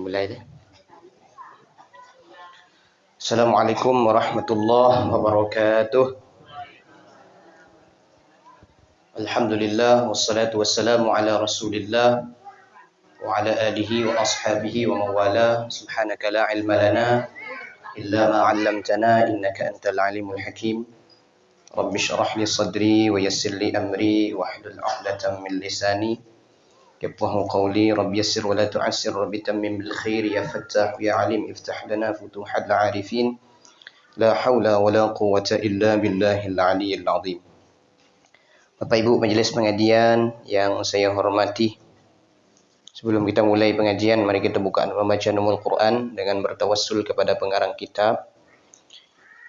Mulai deh. Assalamualaikum warahmatullahi wabarakatuh. Alhamdulillah wassalatu wassalamu ala Rasulillah wa ala alihi wa ashabihi wa mawala. Subhanaka la ilma lana illa ma 'allamtana innaka antal alimul hakim. Rabbi shrah li sadri wa yassir li amri wahlul 'uqdatam min lisani yafqahu qawli. Rabbi yassir wa la tu'assir, rabbi tammim bil khair ya fattah ya alim iftah lana futuhal 'arifin. La haula wa la quwwata illa billahil aliyyil azim. Bapak Ibu majelis pengajian yang saya hormati, sebelum kita mulai pengajian, mari kita buka membaca Ummul Quran dengan bertawassul kepada pengarang kitab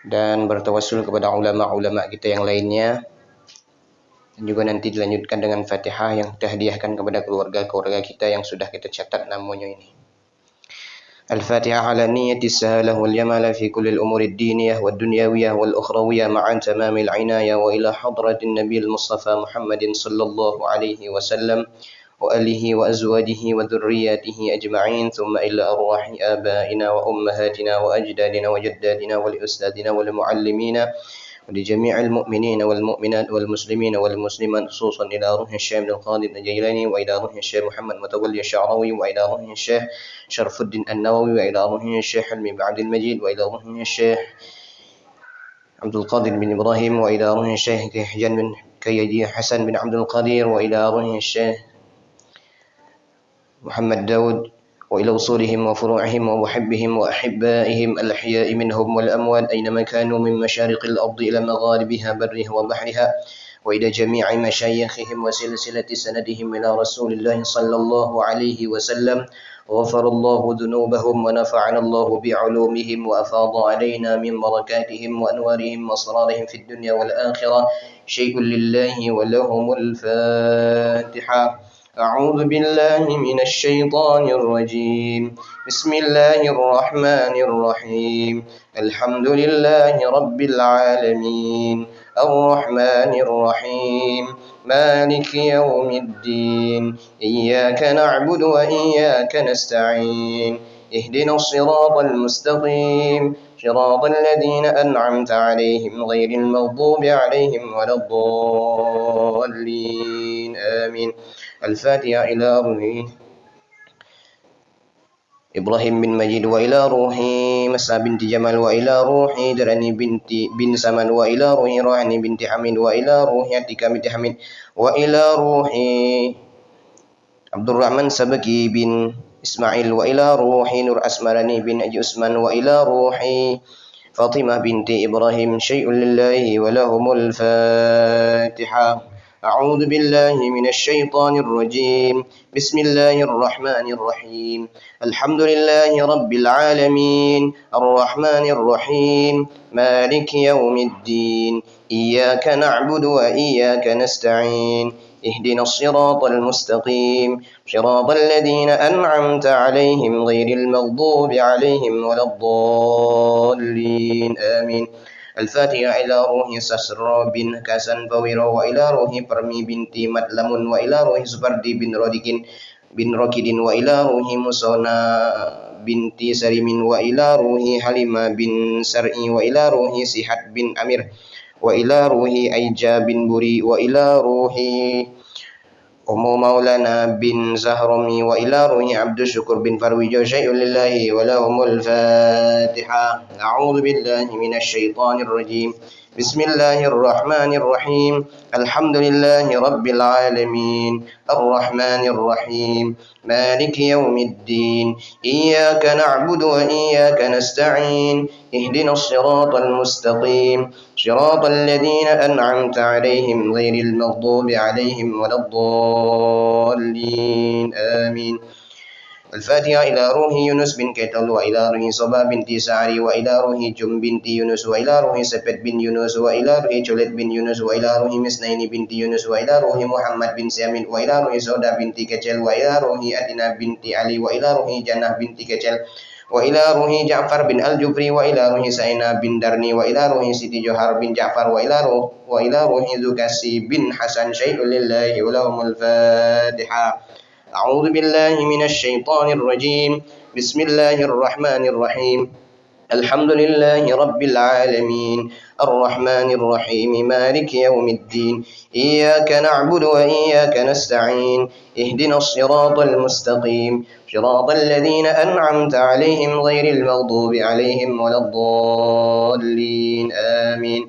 dan bertawassul kepada ulama-ulama kita yang lainnya, dan juga nanti dilanjutkan dengan Fatihah yang kita hadiahkan kepada keluarga-keluarga kita yang sudah kita catat namanya ini. Al-Fatihah ala niyati sahalah wal jamala fi kulli al-umur ad-diniyah wad dunyawiyah wal ukhrawiyah ma'an tamamil inayah wa ila hadratin nabiyil mustafa Muhammadin sallallahu alaihi wasallam wa alihi wa azwajihi wa dhurriyyatihi ajma'in, thumma ila arwahi abaina wa ummahatina wa ajdadina wa jaddadina wa li ustadina wa li muallimina ولجميع المؤمنين والمؤمنات والمسلمين والمسلمات، خصوصا إلى روح الشيخ عبد القادر الجيلاني وإلى روح الشيخ محمد متولي الشعراوي وإلى روح الشيخ شرف الدين النووي وإلى روح الشيخ حلمي بن عبد المجيد وإلى روح الشيخ عبد القادر بن إبراهيم وإلى روح الشيخ كيحجان بن كيدي حسن بن عبد القادر وإلى روح الشيخ محمد داود وإلى وصولهم وفروعهم ومحبهم وأحبائهم الأحياء منهم والأموات أينما كانوا من مشارق الأرض إلى مغاربها برها وبحرها، وإلى جميع مشايخهم وسلسلة سندهم إلى رسول الله صلى الله عليه وسلم. غفر الله ذنوبهم ونفعنا الله بعلومهم وأفاض علينا من بركاتهم وأنوارهم وأسرارهم في الدنيا والآخرة. شيء لله ولهم الفاتحة. أعوذ بالله من الشيطان الرجيم. بسم الله الرحمن الرحيم. الحمد لله رب العالمين الرحمن الرحيم مالك يوم الدين إياك نعبد وإياك نستعين اهدنا الصراط المستقيم صراط الذين أنعمت عليهم غير المغضوب عليهم ولا الضالين آمين. الفاتحة إلى روح إبراهيم بن مجيد وإلى روح مسا بنت جمال وإلى روح دراني بن سمن وإلى روح روحاني بنت حميد وإلى روح عتيكة بنت حميد وإلى روح عبد الرحمن سبكي بن إسماعيل وإلى روح نور أسمراني بن أجي عثمان وإلى روح فاطمة بنت إبراهيم. شيء لله ولهم الفاتحة. أعوذ بالله من الشيطان الرجيم. بسم الله الرحمن الرحيم. الحمد لله رب العالمين الرحمن الرحيم مالك يوم الدين إياك نعبد وإياك نستعين اهدنا الصراط المستقيم صراط الذين أنعمت عليهم غير المغضوب عليهم ولا الضالين آمين. الفاتحة إلى روح سسر بن كاسن فويرا وإلى روح برمي بنت مدلم وإلى روح سبردي بن ركد وإلى روح مسونا بنت سريم وإلى روح حليمة بن سرئي وإلى روح سحات بن أمير وإلى روح أيجا بن بري وإلى روح مولانا بن زهرمي وإلى روح عبد الشكر بن فرويج. شيء لله ولهم الفاتحة. أعوذ بالله من الشيطان الرجيم. بسم الله الرحمن الرحيم. الحمد لله رب العالمين الرحمن الرحيم مالك يوم الدين إياك نعبد وإياك نستعين اهدنا الصراط المستقيم صراط الذين أنعمت عليهم غير المغضوب عليهم ولا الضالين آمين. الفاتحة إلى روح يونس بن كيتل وإلى روح صبا بنت سعري وإلى روح جم بنت يونس وإلى روح سبت بن يونس وإلى روح جلد بن يونس وإلى روح مسنين بنت يونس وإلى روح محمد بن سامين وإلى روح سودا بنت كجل وإلى روح أدنى بنت علي وإلى روح جنة بنت كجل وإلى روح جعفر بن الجبري وإلى روح سينا بن درني وإلى روح سيدي جوهر بن جعفر وإلى روح زكاسي بن حسن. شيء لله ولهم الفاتحة. أعوذ بالله من الشيطان الرجيم بسم الله الرحمن الرحيم الحمد لله رب العالمين الرحمن الرحيم مالك يوم الدين إياك نعبد وإياك نستعين اهدنا الصراط المستقيم صراط الذين أنعمت عليهم غير المغضوب عليهم ولا الضالين آمين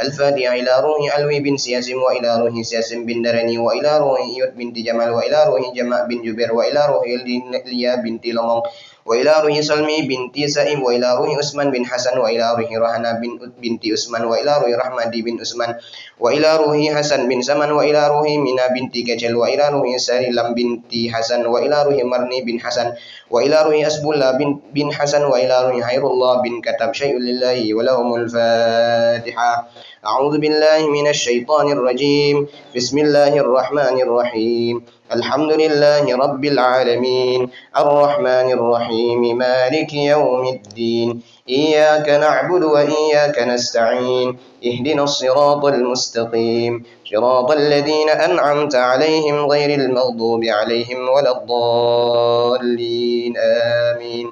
الفاتحة إلى روح علوي بن سياسم وإلى روح سياسم بن درني وإلى روح إيوت بنت جمال وإلى روح جماع بن جبير وإلى روح ليا بنت لمون وإلى روح سلمي بنت سائب وإلى روح عثمان بن حسن وإلى روح رهنا بنت عثمان وإلى روح رحمدي بن عثمان وإلى روح حسن بن سمن وإلى روح منا بنت كجل وإلى روح سالم بنت حسن وإلى روح مرني بن حسن وإلى روح أسب الله بن حسن وإلى روح خير الله بن كتب شيء لله ولهم الفاتحة أعوذ بالله من الشيطان الرجيم بسم الله الرحمن الرحيم الحمد لله رب العالمين الرحمن الرحيم مالك يوم الدين إياك نعبد وإياك نستعين اهدنا الصراط المستقيم صراط الذين أنعمت عليهم غير المغضوب عليهم ولا الضالين آمين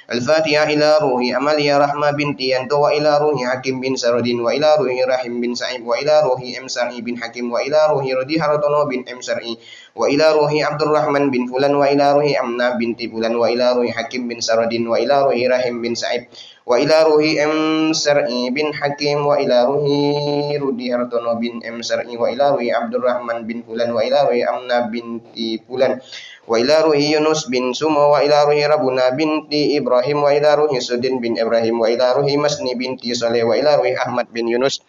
الفاتحة إلى روح أماليا رحمة بنت ينتو وإلى روح حكيم بن سرد وإلى روح رحيم بن سعيد وإلى روح إمسري بن حكيم وإلى روح ردي هرطنو بن إمسري وإلى روح عبد الرحمن بن فلان وإلى روح أمنا بنت فلان وإلى روح حكيم بن سرد وإلى روح رحيم بن سعيد وإلى روح إمسري بن حكيم وإلى روح ردي هرطنو بن إمسري وإلى روح عبد الرحمن بن فلان وإلى روح أمنا بنت فلان وإلى روح يونس بن سمو وإلى روح ربنا بنت إبراهيم وإلى روح سدين بن إبراهيم وإلى روح مسني بنت صالح وإلى روح أحمد بن يونس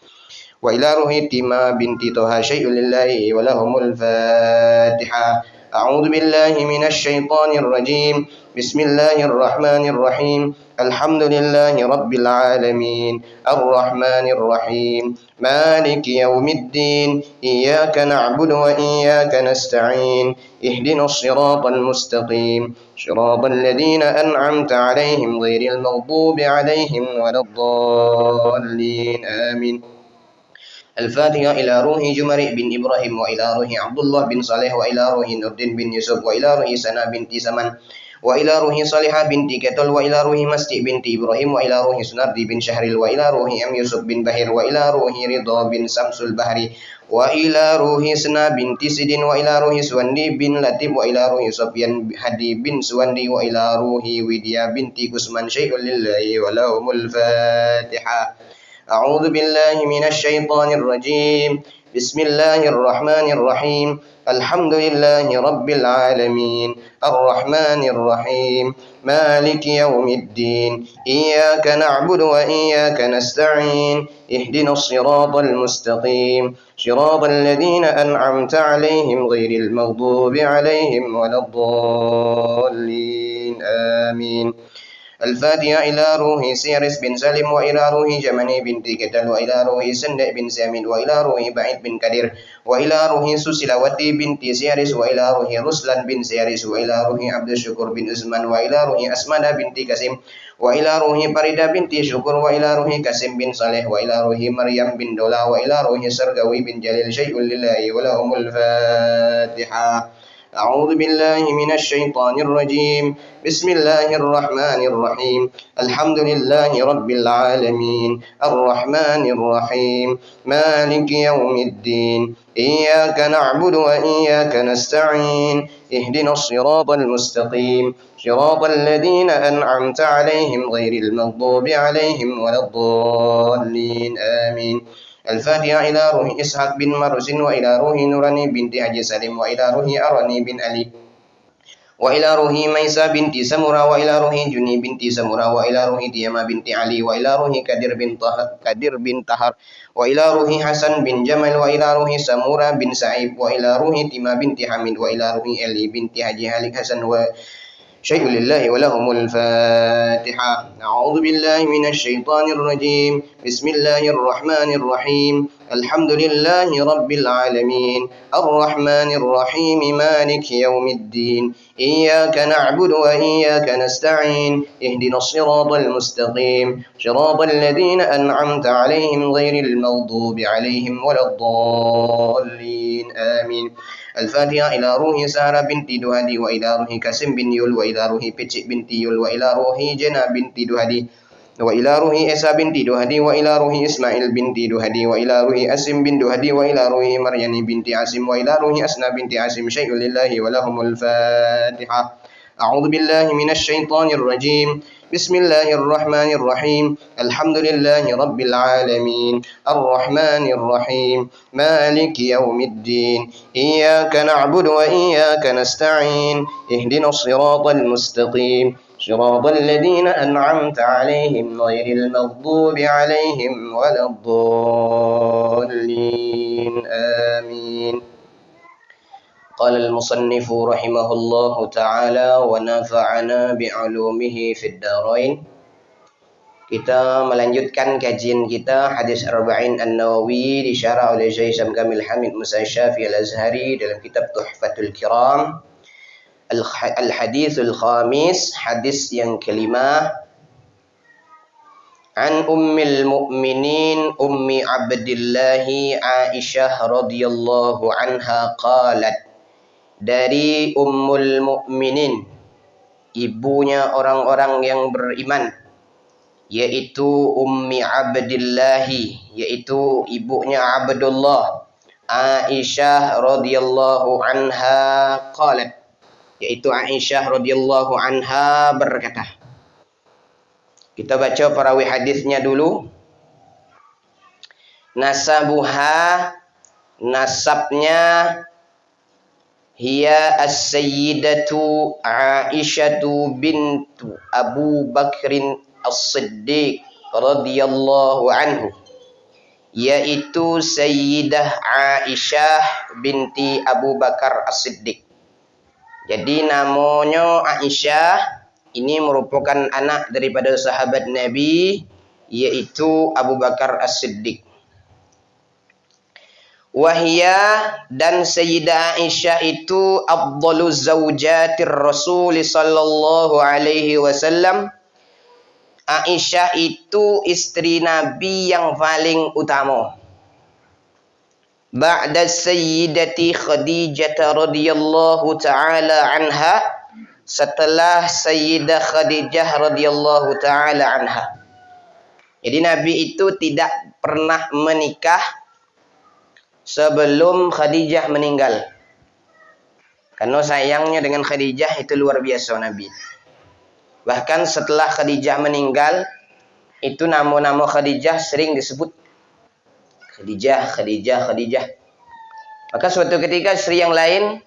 وإلى روح تيما بنت طه شيء لله ولهم الفاتحة أعوذ بالله من الشيطان الرجيم بسم الله الرحمن الرحيم الحمد لله رب العالمين الرحمن الرحيم مالك يوم الدين إياك نعبد وإياك نستعين اهدنا الصراط المستقيم صراط الذين أنعمت عليهم غير المغضوب عليهم ولا الضالين آمين الفاتحة إلى روح جمرئ بن إبراهيم وإلى روح عبد الله بن صالح وإلى روح نردين بن يوسف وإلى روح سنا بنت سمن وإلى روح صالحة بنت كتل وإلى روح مسجد بنت إبراهيم وإلى روح سنردي بن شهريل وإلى روح أم يوسف بن بهير وإلى روح رضا بن سمس البحري وإلى روح سنا بنت سدين وإلى روح سوندي بن لطيف وإلى روح سفيان هدي بن سوندي وإلى روح وديا بنت كسمان شيء لله ولهم الفاتحة أعوذ بالله من الشيطان الرجيم بسم الله الرحمن الرحيم الحمد لله رب العالمين الرحمن الرحيم مالك يوم الدين إياك نعبد وإياك نستعين اهدنا الصراط المستقيم صراط الذين أنعمت عليهم غير المغضوب عليهم ولا الضالين آمين الفاتحة إلى روح سيرس بن سالم وإلى روح جمني بنت كتل وإلى روح سندق بن سامد وإلى روح بعيد بن كدير وإلى روح سسلوتي بنت سيرس وإلى روح رسلان بن سيرس وإلى روح عبد الشكر بن عثمان وإلى روح أسمد بنت كسيم وإلى روح فريدة بنت شكر وإلى روح كسيم بن صالح وإلى روح مريم بن دولا وإلى روح سرقوي بن جليل شيء لله ولهم الفاتحة أعوذ بالله من الشيطان الرجيم بسم الله الرحمن الرحيم الحمد لله رب العالمين الرحمن الرحيم مالك يوم الدين إياك نعبد وإياك نستعين اهدنا الصراط المستقيم صراط الذين أنعمت عليهم غير المغضوب عليهم ولا الضالين آمين الفاتحة إلى روح إسحاق بن مرس وإلى روح نوراني بنت حج سليم وإلى روح أراني بن علي وإلى روح ميسى بنت سمرة وإلى روح جني بنت سمرة وإلى روح ديما بنت علي وإلى روح كدر بن طهر وإلى روح حسن بن جمل وإلى روح سمورة بن سعيد وإلى روح تيما بنت حميد وإلى روح إلي بنت حج هالك حسن شيء لله ولهم الفاتحة أعوذ بالله من الشيطان الرجيم Bismillahirrahmanirrahim. Alhamdulillahi rabbil alamin. Ar-Rahmanir Rahim. Maliki yaumiddin. Iyyaka na'budu wa iyyaka nasta'in. Ihdinas siratal mustaqim. Siratal ladzina an'amta 'alaihim ghairil maghdubi 'alaihim waladdallin. Amin. Al-Fatihah ila ruhi Sarah binti Duhadi wa ila ruhi Kasim bin Yul wa ila ruhi Picik binti Yul wa ila ruhi Jena binti Duhadi wa ila ruhi Esa binti Duhadi wa ila ruhi Ismail binti Duhadi wa ila ruhi Asim bin Duhadi wa ila ruhi Maryani binti Asim wa ila ruhi Asna binti Asim syai'un lillahi wa lahumul Fatihah. A'udzu billahi minasy syaithanir rajim. Bismillahirrahmanirrahim. Alhamdulillahi rabbil alamin. Ar-Rahmanir Rahim. Maliki yaumiddin. Iyyaka na'budu wa iyyaka nasta'in. Ihdinas siratal mustaqim. Siratal ladzina an'amta 'alaihim ghairil maghdubi 'alaihim waladdallin. Amin. قال المصنف رحمه الله تعالى ونفعنا بعلومه في الدارين. Kita melanjutkan kajian kita hadis Arba'in An-Nawawi disyarah oleh Syekh Syam Kamil Hamid Musa Syafi'i Al-Azhari dalam kitab Tuhfatul Kiram. Al-Hadithul Khamis, hadis yang kelima. An Ummil Mu'minin Ummi Abdillahi Aisyah radhiyallahu anha qalat, dari Ummul Mukminin, ibunya orang-orang yang beriman, yaitu Ummi Abdillahi, yaitu ibunya Abdullah, Aisyah radhiyallahu anha qalat, yaitu Aisyah radhiyallahu anha berkata. Kita baca perawi hadisnya dulu. Nasabuha, nasabnya, hiya as-sayyidatu Aisyatu bintu Abu Bakrin as-Siddiq radhiyallahu anhu, yaitu Sayyidah Aisyah binti Abu Bakar as-Siddiq. Jadi namanya Aisyah ini merupakan anak daripada sahabat Nabi, yaitu Abu Bakar as-Siddiq. Wahia, dan Sayyidah Aisyah itu afdalu zawjatir Rasul sallallahu alaihi wasallam. Aisyah itu istri Nabi yang paling utama. Ba'da Sayyidati Khadijah radhiyallahu taala anha, setelah Sayyidah Khadijah radhiyallahu taala anha. Jadi Nabi itu tidak pernah menikah sebelum Khadijah meninggal. Karena sayangnya dengan Khadijah itu luar biasa Nabi. Bahkan setelah Khadijah meninggal, itu nama-nama Khadijah sering disebut. Khadijah, Khadijah, Khadijah. Maka suatu ketika istri yang lain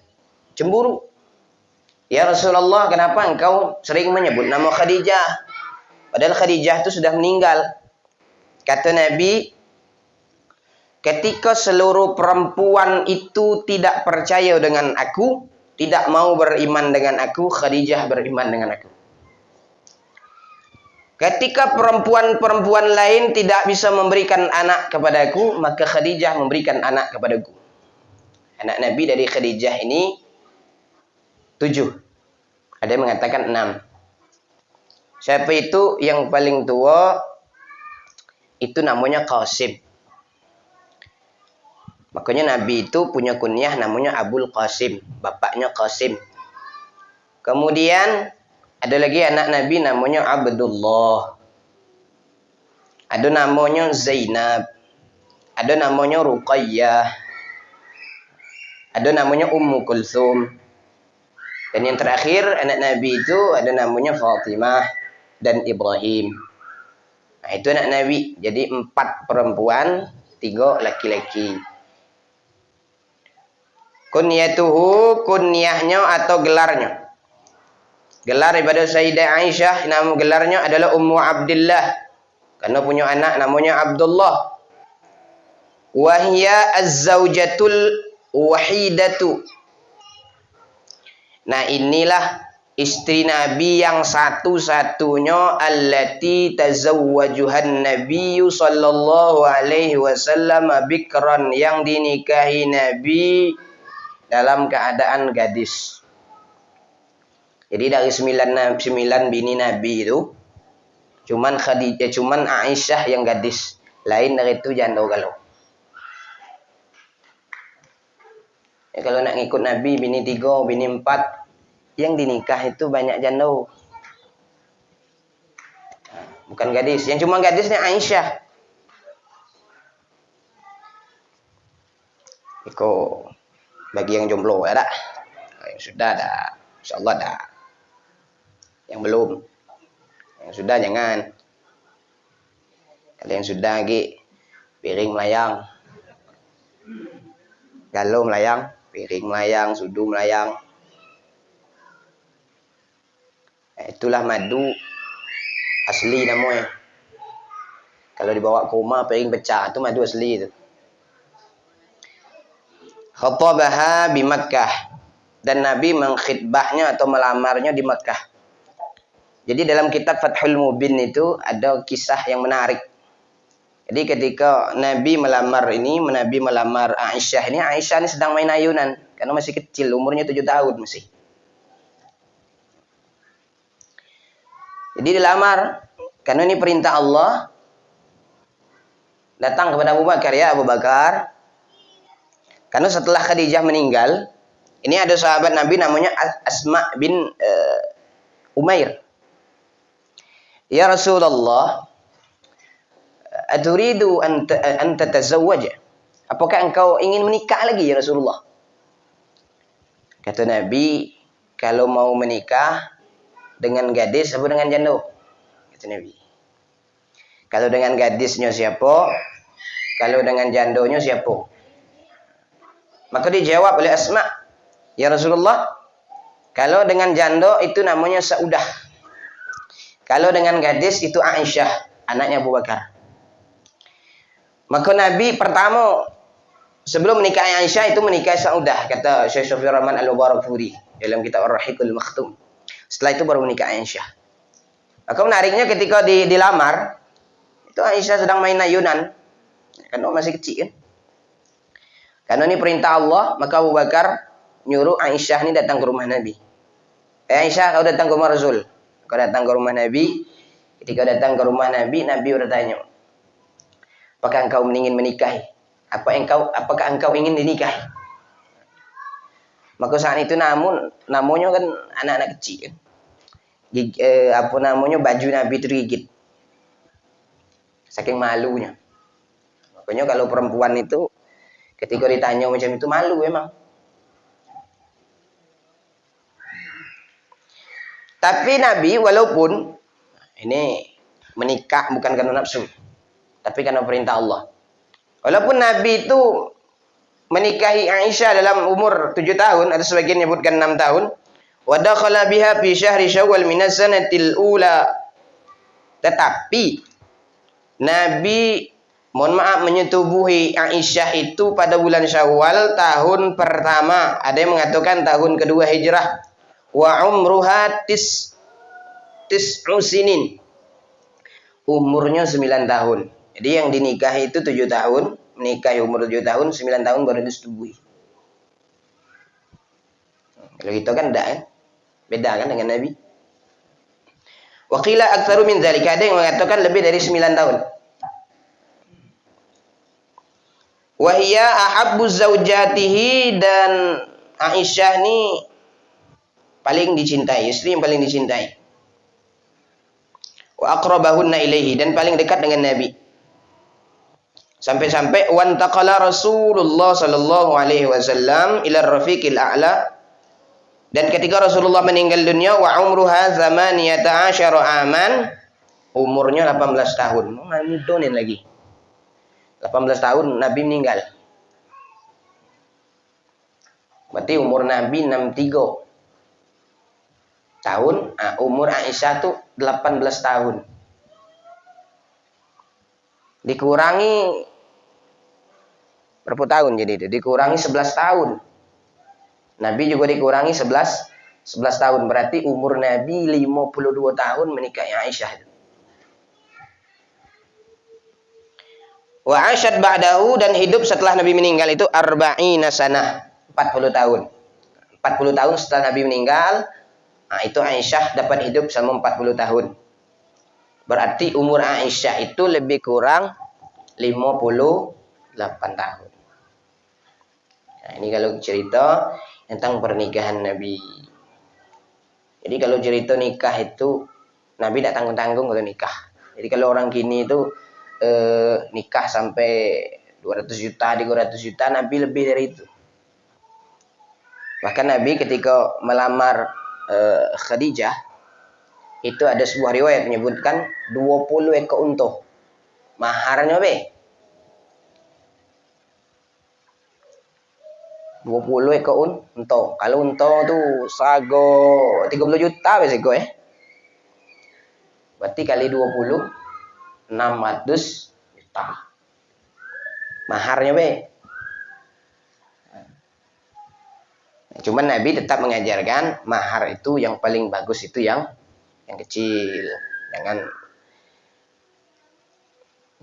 cemburu. Ya Rasulullah, kenapa engkau sering menyebut nama Khadijah? Padahal Khadijah itu sudah meninggal. Kata Nabi, ketika seluruh perempuan itu tidak percaya dengan aku, tidak mau beriman dengan aku, Khadijah beriman dengan aku. Ketika perempuan-perempuan lain tidak bisa memberikan anak kepadaku, maka Khadijah memberikan anak kepadaku. Anak Nabi dari Khadijah ini 7. Ada yang mengatakan 6. Siapa itu yang paling tua? Itu namanya Qasim. Makanya Nabi itu punya kunyah namanya Abul Qasim, bapaknya Qasim. Kemudian ada lagi anak Nabi namanya Abdullah. Ada namanya Zainab. Ada namanya Ruqayyah. Ada namanya Ummu Kulthum. Dan yang terakhir anak Nabi itu ada namanya Fatimah dan Ibrahim. Nah, itu anak Nabi. Jadi 4 perempuan, 3 laki-laki. Kunyatuhu, kunyahnya atau gelarnya. Gelar daripada Sayyidah Aisyah, nama gelarnya adalah Ummu Abdillah. Karena punya anak namanya Abdullah. Wahia az-zawjatul wahidatu. Nah inilah istri Nabi yang satu-satunya allati tazawwajuhan Nabiyyu sallallahu alaihi wasallam bikran, yang dinikahi Nabi dalam keadaan gadis. Jadi dari 9 bini Nabi itu cuman Aisyah yang gadis. Lain dari itu janda galau. Ya, kalau nak ngikut Nabi bini 3, bini 4, yang dinikah itu banyak janda. Bukan gadis. Yang cuma gadisnya Aisyah. Iko bagi yang jomblo ada. Yang sudah ada, insyaallah ada. Yang belum, yang sudah jangan. Kalau yang sudah lagi piring melayang, galau melayang, piring melayang, sudu melayang. Itulah madu asli namanya. Kalau dibawa ke rumah piring pecah, itu madu asli itu. Khatabaha bi Makkah, dan Nabi mengkhitbahnya atau melamarnya di Makkah. Jadi dalam kitab Fathul Mubin itu ada kisah yang menarik. Jadi ketika Nabi melamar Aisyah ini sedang main ayunan karena masih kecil, umurnya 7 tahun masih. Jadi dilamar karena ini perintah Allah. Datang kepada Abu Bakar, ya Abu Bakar. Karena setelah Khadijah meninggal, ini ada sahabat Nabi namanya Asma bin Umair. Ya Rasulullah, aturidu an tatazawwaj? Apakah engkau ingin menikah lagi ya Rasulullah? Kata Nabi, kalau mau menikah dengan gadis atau dengan janda? Kata Nabi. Kalau dengan gadisnya siapa? Kalau dengan jandonya siapa? Maka dijawab oleh Asma, ya Rasulullah, kalau dengan jando itu namanya Saudah. Kalau dengan gadis itu Aisyah, anaknya Abu Bakar. Maka Nabi pertama sebelum menikahi Aisyah itu menikahi Saudah, kata Syekh Syafiur Rahman Al-Mubarakfuri dalam kitab Ar-Rahiqul Makhtum. Setelah itu baru menikahi Aisyah. Maka menariknya ketika dilamar, itu Aisyah sedang main ayunan. Karena masih kecil kan. Karena ini perintah Allah, maka Abu Bakar nyuruh Aisyah ini datang ke rumah Nabi. Aisyah, kau datang ke rumah Rasul. Kau datang ke rumah Nabi. Ketika datang ke rumah Nabi, Nabi bertanya, apakah engkau ingin menikahi? Apakah engkau ingin dinikahi? Maka saat itu namanya kan anak-anak kecil kan. Baju Nabi tergigit. Saking malunya. Makanya kalau perempuan itu ketika ditanya macam itu malu memang. Tapi Nabi walaupun ini menikah bukan karena nafsu, tapi karena perintah Allah. Walaupun Nabi itu menikahi Aisyah dalam umur 7 tahun, ada sebagian menyebutkan 6 tahun. Wa dakhala biha fi syahri Syawal min as-sanatil ula. Tetapi Nabi menyetubuhi Aisyah itu pada bulan Syawal tahun pertama. Ada yang mengatakan tahun kedua Hijrah. Wa umruha tis'u sinin. Umurnya 9 tahun. Jadi yang dinikahi itu 7 tahun, menikahi umur 7 tahun, 9 tahun baru disetubuhi. Kalau gitu kan enggak kan? Beda kan dengan Nabi? Wa qila aktsaru min dzalika, ada yang mengatakan lebih dari 9 tahun. Wahia ahabbu zaujatihi, dan Aisyah ini paling dicintai, istri yang paling dicintai. Wa aqrabahunna ilaihi, dan paling dekat dengan Nabi. Sampai-sampai wantaqala Rasulullah sallallahu alaihi wasallam ila rafiqil a'la, dan ketika Rasulullah meninggal dunia wa umruha 18 aman, umurnya 18 tahun. Mudonin lagi. 18 tahun Nabi meninggal. Berarti umur Nabi 63 tahun, umur Aisyah tuh 18 tahun. Dikurangi berapa tahun jadi itu? Dikurangi 11 tahun. Nabi juga dikurangi 11 11 tahun. Berarti umur Nabi 52 tahun menikahi Aisyah. Wa asyad ba'dahu, dan hidup setelah Nabi meninggal itu arba'ina sanah, 40 tahun. 40 tahun setelah Nabi meninggal, nah itu Aisyah dapat hidup selama 40 tahun. Berarti umur Aisyah itu lebih kurang 58 tahun. Nah, ini kalau cerita tentang pernikahan Nabi. Jadi kalau cerita nikah itu Nabi tidak tanggung-tanggung kalau nikah. Jadi kalau orang kini itu nikah sampai 200 juta, 300 juta, Nabi lebih dari itu. Bahkan Nabi ketika melamar Khadijah, itu ada sebuah riwayat menyebutkan 20 ekor unta. Maharnya be 20 ekor unta. Kalau unta tu sago 30 juta besiko Berarti kali 20 600 juta. Maharnya be. Cuman Nabi tetap mengajarkan mahar itu yang paling bagus itu yang kecil. Jangan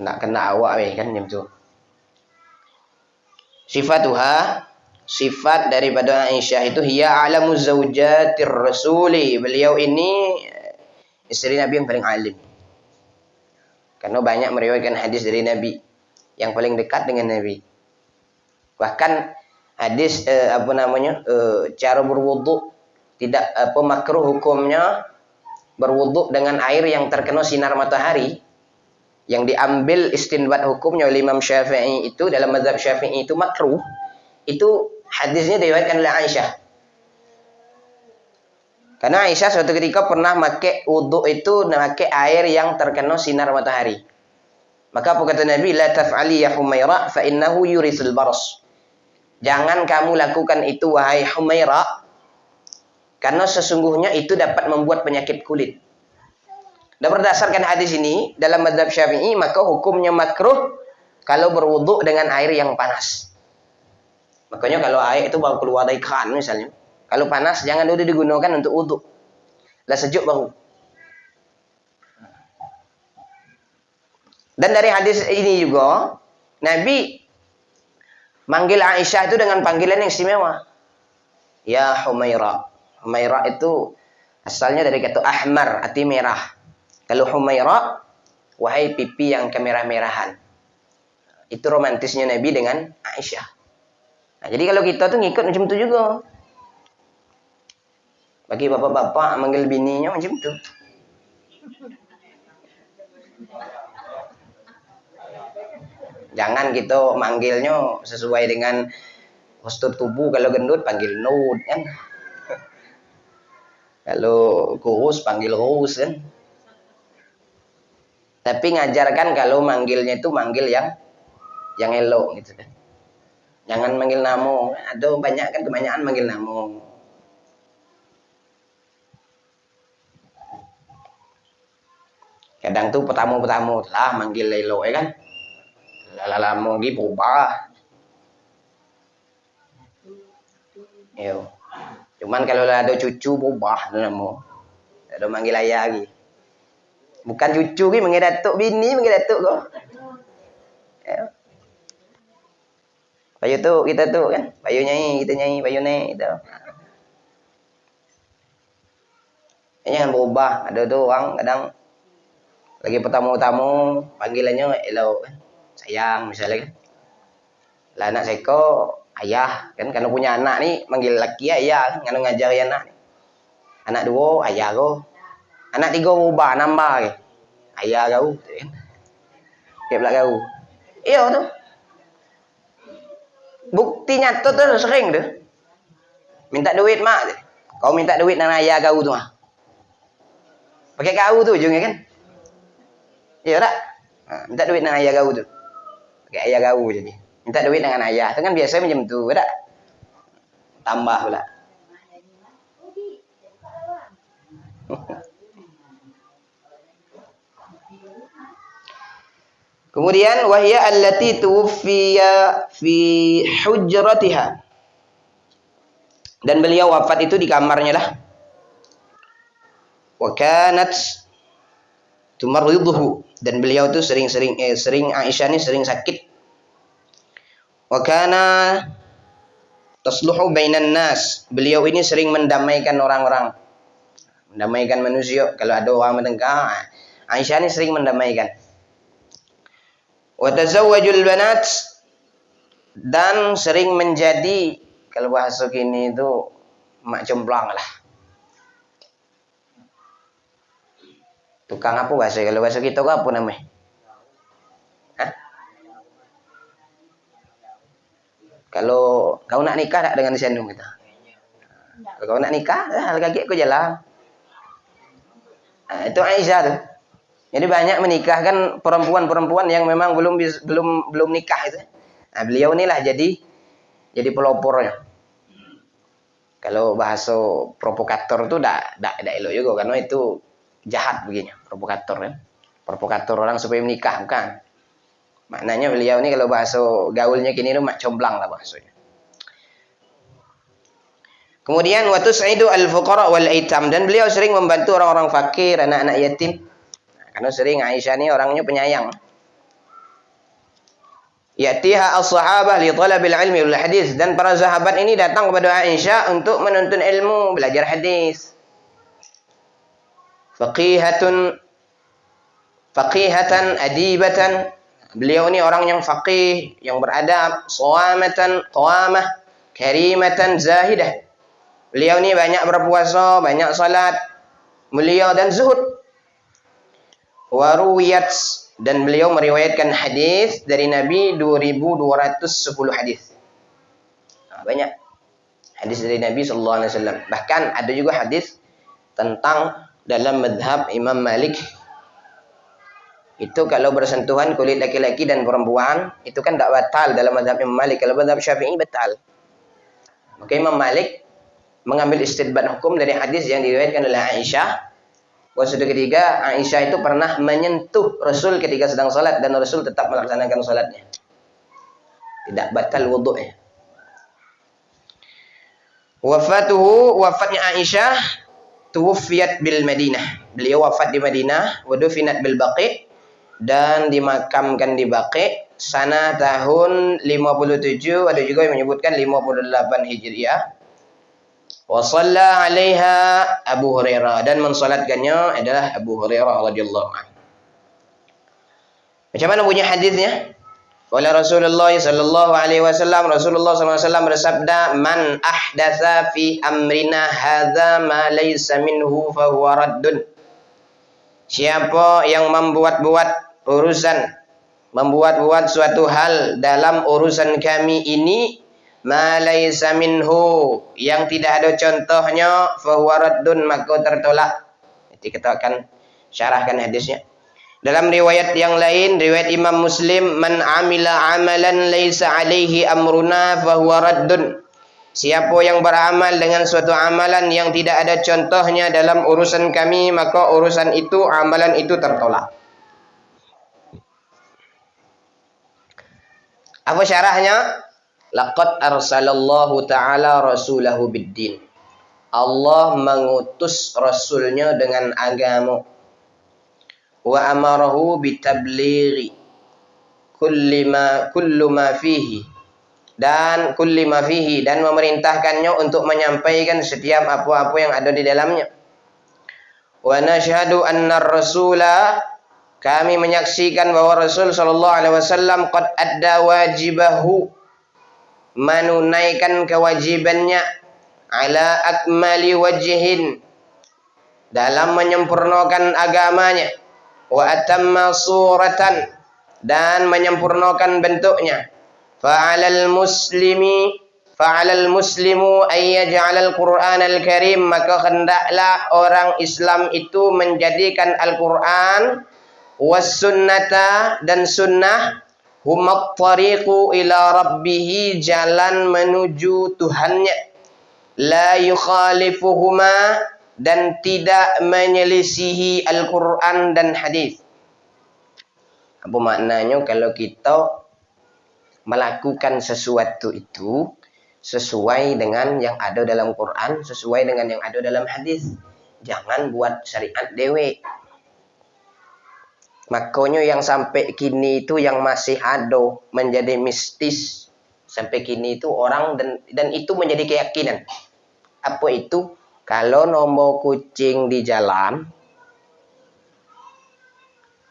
nak kena awak be kan macam tu. Sifatuha, sifat daripada Aisyah itu hiya alamu zaujatir rasuli. Beliau ini istri Nabi yang paling alim. Karena banyak meriwayatkan hadis dari Nabi yang paling dekat dengan Nabi. Bahkan hadis cara berwudu tidak makruh hukumnya berwudu dengan air yang terkena sinar matahari, yang diambil istinbat hukumnya oleh Imam Syafi'i itu dalam mazhab Syafi'i itu makruh. Itu hadisnya diriwayatkan oleh Aisyah. Karena Aisyah suatu ketika pernah pakai wudu itu pakai air yang terkena sinar matahari. Maka apa kata Nabi? La taf'ali ya Humaira fa innahu yurisul baras. Jangan kamu lakukan itu wahai Humaira, karena sesungguhnya itu dapat membuat penyakit kulit. Dan berdasarkan hadis ini dalam mazhab Syafi'i, maka hukumnya makruh kalau berwudu dengan air yang panas. Makanya kalau air itu baru keluar dari keran misalnya, kalau panas jangan dulu digunakan untuk wudu. Lah sejuk baru. Dan dari hadis ini juga Nabi manggil Aisyah itu dengan panggilan yang istimewa. Ya Humaira. Humaira itu asalnya dari kata ahmar, arti merah. Kalau Humaira, wahai pipi yang kemerah-merahan. Itu romantisnya Nabi dengan Aisyah. Nah, jadi kalau kita tuh ngikut macam itu juga. Bagi bapak-bapak manggil bininya macam itu. Jangan kita manggilnya sesuai dengan postur tubuh. Kalau gendut panggil Nud kan. Kalau kurus panggil Rus kan. Tapi ngajarkan kalau manggilnya itu manggil yang elok gitu kan. Jangan manggil namo. Ada banyak kan kebanyakan manggil namo. Kadang tuh petamu lah manggil elok ya kan. Lama lagi berubah. Yo. Cuman kalau ada cucu berubah nama. Ada manggil ayah lagi. Bukan cucu ki manggil datuk bini manggil datuk kau. Ya. Payu tu kita tu kan. Payu nyai, kita nyai, payu nek gitu. Jangan berubah. Ada tu orang kadang lagi pertama-tama panggilannya elok kan. Sayang misalnya kan. Lah anak seko ayah kan, kalau punya anak ni manggil laki ayah kan, kalau ngajari anak ni. Anak dua ayah kau. Anak tiga ubah nambah ke. Ayah kau kan. Dia pula kau. Iya tu. Bukti nyata tu sering tu. Minta duit mak. Kau minta duit dengan ayah kau tu mah. Pakai kau tu ujungnya kan. Iya tak? Minta duit dengan ayah kau tu. Pakai ayah kau jadi. Minta duit dengan ayah. Itu kan biasa macam tu, tak? Tambah pula. Kemudian wahya allati tuwfiya fi hujratiha. Dan beliau wafat itu di kamarnya lah. Wa kanat tumarriduhu, dan beliau tuh sering Aisyah ini sering sakit. Wa kana tasluhu bainan nas, beliau ini sering mendamaikan orang-orang, mendamaikan manusia. Kalau ada orang bertengkar, Aisyah ini sering mendamaikan. Wa tazawwajul banat, dan sering menjadi, kalau bahasa kini itu mak jomblang lah. Tukang apa bahasa? Kalau bahasa kita apa namanya? Hah? Kalau kau nak nikah tak dengan Sandung kita? Kalau kau nak nikah, harga kaki aku jalan. Nah, itu Aisyah tuh. Jadi banyak menikahkan perempuan-perempuan yang memang belum nikah itu. Nah, beliau inilah jadi pelopornya. Kalau bahasa provokator itu tidak elok juga, karena itu jahat begini, provokator kan. Provokator orang supaya menikah, bukan. Maknanya beliau ini kalau bahasa gaulnya kini itu mak comblang lah bahasanya. Kemudian wa tus'idu al-fuqara wal aitam, dan beliau sering membantu orang-orang fakir, anak-anak yatim. Nah, karena sering Aisyah ini orangnya penyayang. Yatiha as-sahabah li talabil ilmi wal hadis, dan para sahabat ini datang kepada Aisyah untuk menuntut ilmu, belajar hadis. Faqihatan adibatan, beliau ini orang yang faqih, yang beradab. Qawamah karimatan zahidah, beliau ini banyak berpuasa, banyak salat, mulia dan zuhud. Waruwiyat, dan beliau meriwayatkan hadis dari Nabi 2210 hadis. Nah, banyak hadis dari Nabi sallallahu alaihi wasallam. Bahkan ada juga hadis tentang dalam madhab Imam Malik, itu kalau bersentuhan kulit laki-laki dan perempuan itu kan tidak batal dalam madhab Imam Malik. Kalau madhab Syafi'i batal. Maka Imam Malik mengambil istidbat hukum dari hadis yang diriwayatkan oleh Aisyah. Bahwa suatu ketiga Aisyah itu pernah menyentuh Rasul ketika sedang salat, dan Rasul tetap melaksanakan salatnya. Tidak batal wudu'nya. Wafatnya Aisyah tuwfiyat bil Madinah. Beliau wafat di Madinah, wa dufinat bil Baqi', dan dimakamkan di Baqi' sana tahun 57, ada juga yang menyebutkan 58 Hijriah. Wa shalla 'alaiha Abu Hurairah, dan mensalatkannya adalah Abu Hurairah radhiyallahu anhu. Macam mana bunyi hadisnya? Qala Rasulullah sallallahu alaihi wasallam, Rasulullah sallallahu alaihi wasallam bersabda, "Man ahdatsa fi amrina hadza ma laysa minhu fa huwa raddun." Siapa yang membuat suatu hal dalam urusan kami ini, ma laysa minhu, yang tidak ada contohnya, fa huwa raddun, maka tertolak. Nanti kita akan syarahkan hadisnya. Dalam riwayat yang lain, riwayat Imam Muslim, man amila amalan laisa alaihi amruna fahuwa raddun. Siapa yang beramal dengan suatu amalan yang tidak ada contohnya dalam urusan kami, maka urusan itu, amalan itu tertolak. Apa syarahnya? Laqad arsalallahu ta'ala rasulahu biddin. Allah mengutus rasulnya dengan agama. Wa amarahu bitablighi kullu ma fihi, dan memerintahkannya untuk menyampaikan setiap apa-apa yang ada di dalamnya. Wa nashhadu anna rasula, kami menyaksikan bahwa Rasul sallallahu alaihi wasallam qad adda wajibahu, menunaikan kewajibannya, ala akmali wajhin, dalam menyempurnakan agamanya, wa atamma suratan, dan menyempurnakan bentuknya. Fa'alal muslimu ay yaj'alal Qur'anal Karim, maka hendaklah orang Islam itu menjadikan Al-Qur'an, was sunnata, dan sunnah, humat tariqu ila rabbih, jalan menuju Tuhannya, la yukhalifuhuma, dan tidak menyelisihi Al-Quran dan hadis. Apa maknanya kalau kita melakukan sesuatu itu sesuai dengan yang ada dalam Quran, sesuai dengan yang ada dalam hadis. jangan buat syariat dewe. Makanya yang sampai kini itu yang masih ada menjadi mistis sampai kini itu orang dan itu menjadi keyakinan. Apa itu? Kalau nomor kucing di jalan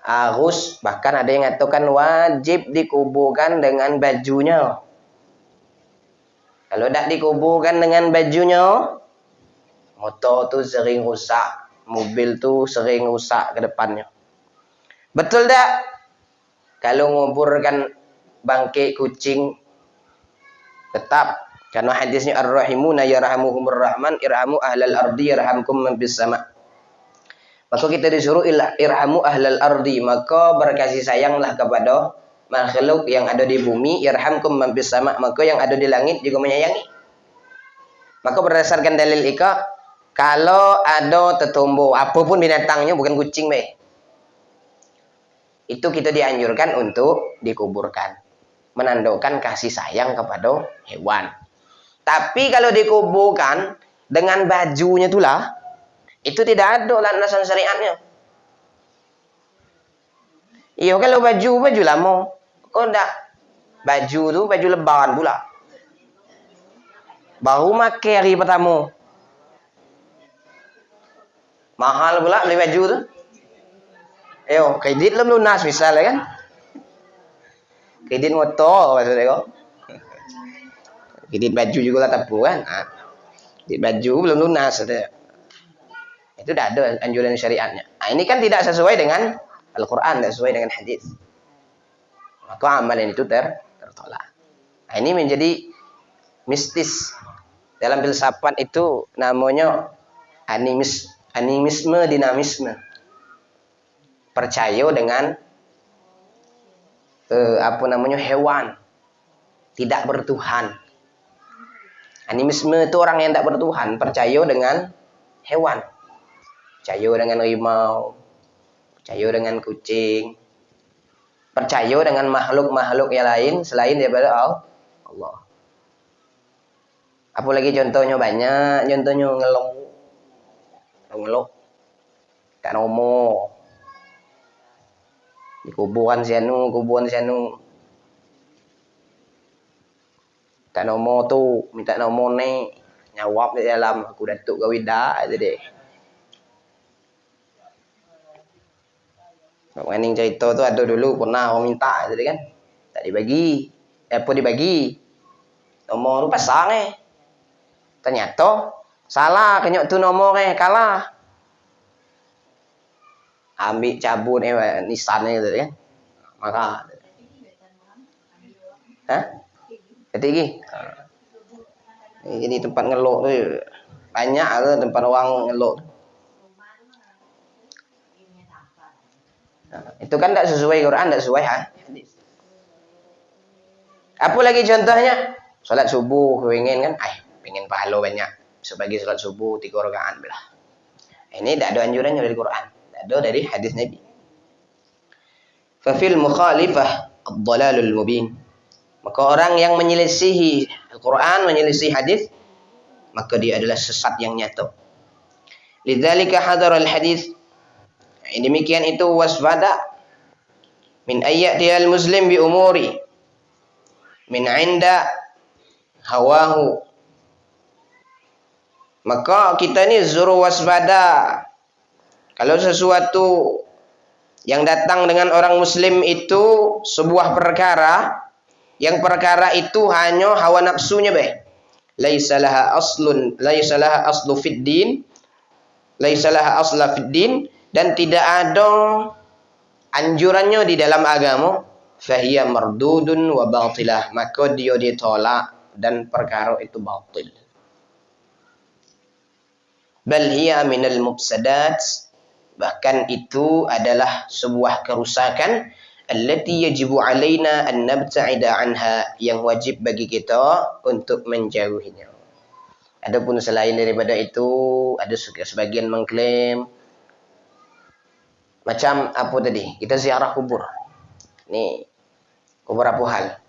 harus, bahkan ada yang mengatakan wajib dikuburkan dengan bajunya. Kalau tidak dikuburkan dengan bajunya, motor tuh sering rusak, mobil tuh sering rusak ke depannya. Betul tak? Kalau nguburkan bangkai kucing tetap, karena hadisnya ar-rahimuna yarhamuhumur rahman irhamu ahlal ardi yarhamkum man bis sama. Maka kita disuruh irhamu ahlal ardi, maka berkasih sayanglah kepada makhluk yang ada di bumi, yarhamkum man bis sama, maka yang ada di langit juga menyayangi. Maka berdasarkan dalil ika, kalau ada tetumbuh apapun binatangnya, bukan kucing be, itu kita dianjurkan untuk dikuburkan, menandakan kasih sayang kepada hewan. Tapi kalau dikuburkan dengan bajunya itulah, itu tidak ada landasan syariatnya. Iya, kalau baju lama, kok enggak baju tu baju lebaran pula, baru makai hari pertama, mahal pula beli baju tu. Ayo, kredit belum lunas misalnya kan? Kredit motor maksudnya kok. Kredit baju juga lah tapu kan? Nah, kredit baju belum lunas maksudnya. Itu dah ada anjuran syariatnya. Nah, ini kan tidak sesuai dengan Al-Quran, tidak sesuai dengan hadis. Maka amalan itu tertolak. Nah, ini menjadi mistis. Dalam filsafat itu namanya animisme dinamisme. Percaya dengan hewan, tidak bertuhan. Animisme itu orang yang tidak bertuhan, percaya dengan hewan, percaya dengan harimau, percaya dengan kucing, percaya dengan makhluk-makhluk yang lain selain daripada Allah. Apalagi contohnya banyak, contohnya ngelok, tak nomo. Di kuburan sianu. Tak nomor tu, minta nomor ni, nyawab di dalam, aku datuk gawida aja deh. Maning cerita tu ada dulu pernah orang minta jadi kan, tak dibagi, apa dibagi, nomor tu pasang ternyata salah, kenyok tu nomor kalah. Ambil cabut nisan itu kan, maka ketiga jadi tempat ngelok tu banyak ke tempat orang ngelok. Nah, itu kan tidak sesuai Quran, tidak sesuai hadis. Apa lagi contohnya? Salat subuh pengen kan, pengen pahala banyak sebagai salat subuh 3 rakaat belah. Ini tidak ada anjurannya dari Quran, tidak ada dari hadis Nabi. Fafil mukhalifah ad-dalalul mubin. Maka orang yang menyelisihi Al-Quran, menyelisihi hadis, maka dia adalah sesat yang nyata. Lidzalika hadar al-hadis. Demikian itu waspada min ayyatiyal muslim bi umuri min inda hawahu. Maka kita ni suruh waspada kalau sesuatu yang datang dengan orang muslim itu sebuah perkara, yang perkara itu hanya hawa nafsunya laisa laha aslu fid din, laisa laha asla fid din, dan tidak ada anjurannya di dalam agama, fahiya mardudun wa batilah, maka dia ditolak dan perkara itu batil. Bal hiya minal mufsadat, bahkan itu adalah sebuah kerusakan, allati yajibu alaina an nabta'ida anha, yang wajib bagi kita untuk menjauhinya. Adapun selain daripada itu, ada sebagian mengklaim macam apa tadi? Kita ziarah kubur. Nih, beberapa hal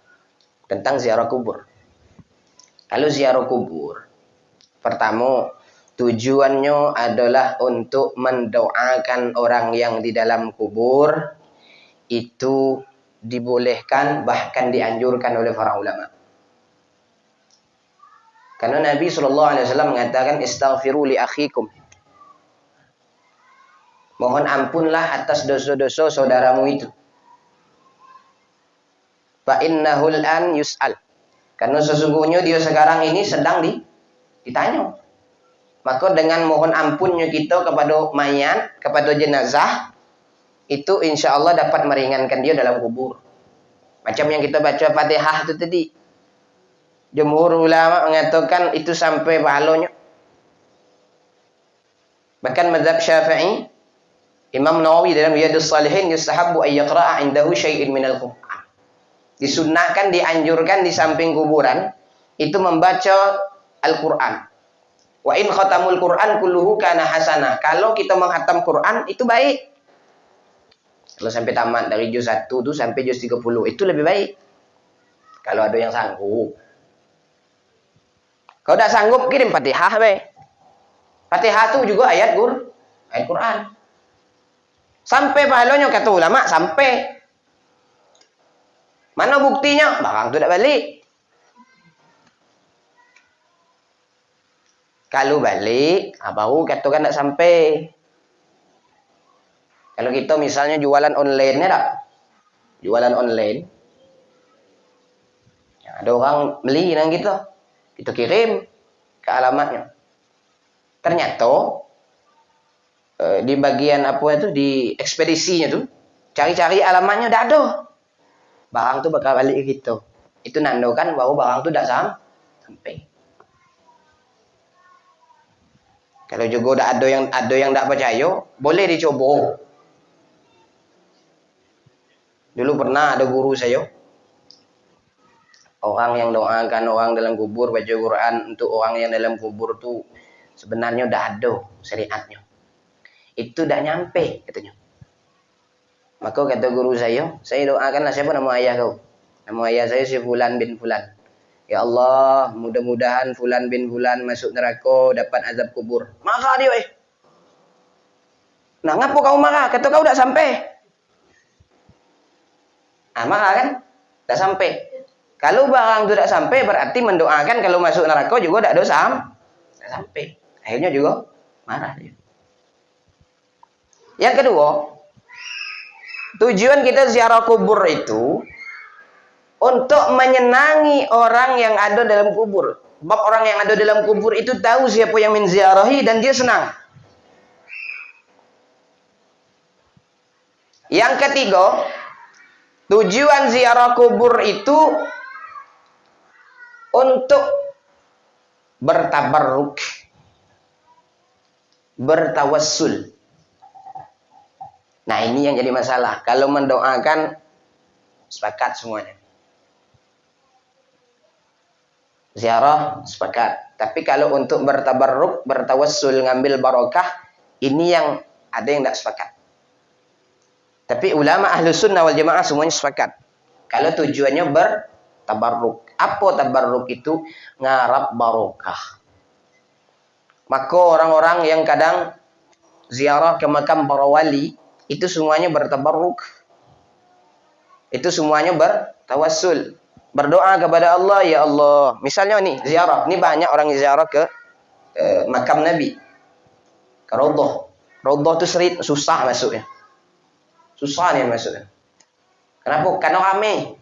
tentang ziarah kubur. Kalau ziarah kubur, pertama tujuannya adalah untuk mendoakan orang yang di dalam kubur, itu dibolehkan bahkan dianjurkan oleh para ulama. Karena Nabi SAW mengatakan istaghfiru li akhikum. Mohon ampunlah atas dosa-dosa saudaramu itu. Fa innahul an yus'al. Karena sesungguhnya dia sekarang ini sedang ditanya. Maka dengan mohon ampunnya kita kepada mayat, kepada jenazah, itu insya Allah dapat meringankan dia dalam kubur. Macam yang kita baca Fatihah itu tadi. Jumhur ulama mengatakan itu sampai pahalanya. Bahkan mazhab Syafi'i, Imam Nawawi dalam Riyadhus Shalihin, yustahabbu ay yaqra'a indahu syai'in minal Qur'an. Disunnahkan, dianjurkan di samping kuburan itu membaca Al-Qur'an. Wa in khatamul Qur'an kulluhu kana hasanah. Kalau kita menghatam Qur'an itu baik. Kalau sampai tamat dari juz 1 tuh sampai juz 30 itu lebih baik. Kalau ada yang sanggup. Kalau tidak sanggup kirim Fatihah be. Fatihah itu juga ayat Quran. Sampai pahalanya kata ulama sampai. Mana buktinya? Barang itu tidak balik. Kalau balik, baru katakan tidak sampai. Kalau kita misalnya jualan online ya tak? Jualan online. Ada orang beli dengan kita. Kita kirim ke alamatnya. Ternyata di bagian apa itu di ekspedisinya tuh cari-cari alamatnya tidak ada. Barang tuh bakal balik ke kita. Itu nandakan bahwa barang tuh tidak sampai. Kalau juga ada yang tidak percaya, boleh dicoba. Dulu pernah ada guru saya. Orang yang doakan orang dalam kubur baca Quran untuk orang yang dalam kubur tuh sebenarnya udah ada syariatnya. Itu udah nyampe katanya. Maka kata guru saya doakanlah siapa nama ayah kau? Nama ayah saya si Fulan bin Fulan. Ya Allah, mudah-mudahan Fulan bin Fulan masuk neraka dapat azab kubur. Marah dia Nah, ngapa kau marah? Kata kau udah sampai. Marah kan? Udah sampai. Kalau barang itu tidak sampai berarti mendoakan kalau masuk neraka juga tidak dosa. Tidak sampai. Akhirnya juga marah dia. Yang kedua, tujuan kita ziarah kubur itu untuk menyenangi orang yang ada dalam kubur. Sebab orang yang ada dalam kubur itu tahu siapa yang menziarahi dan dia senang. Yang ketiga, tujuan ziarah kubur itu untuk bertabarruk, bertawassul. Nah, ini yang jadi masalah. Kalau mendoakan sepakat semuanya. Ziarah sepakat. Tapi kalau untuk bertabarruk, bertawassul, ngambil barokah, ini yang ada yang tidak sepakat. Tapi ulama ahlu sunnah wal jamaah semuanya sepakat. Kalau tujuannya bertabarruk. Apa tabarruk itu? Ngarap barokah. Maka orang-orang yang kadang ziarah ke makam para wali, itu semuanya bertabarruk. Itu semuanya bertawassul. Berdoa kepada Allah, ya Allah. Misalnya nih, ziarah. Ini banyak orang yang ziarah ke makam Nabi. Ke Raudhah. Raudhah itu susah masuknya. Susah nih masuknya. Kenapa? Karena ramai.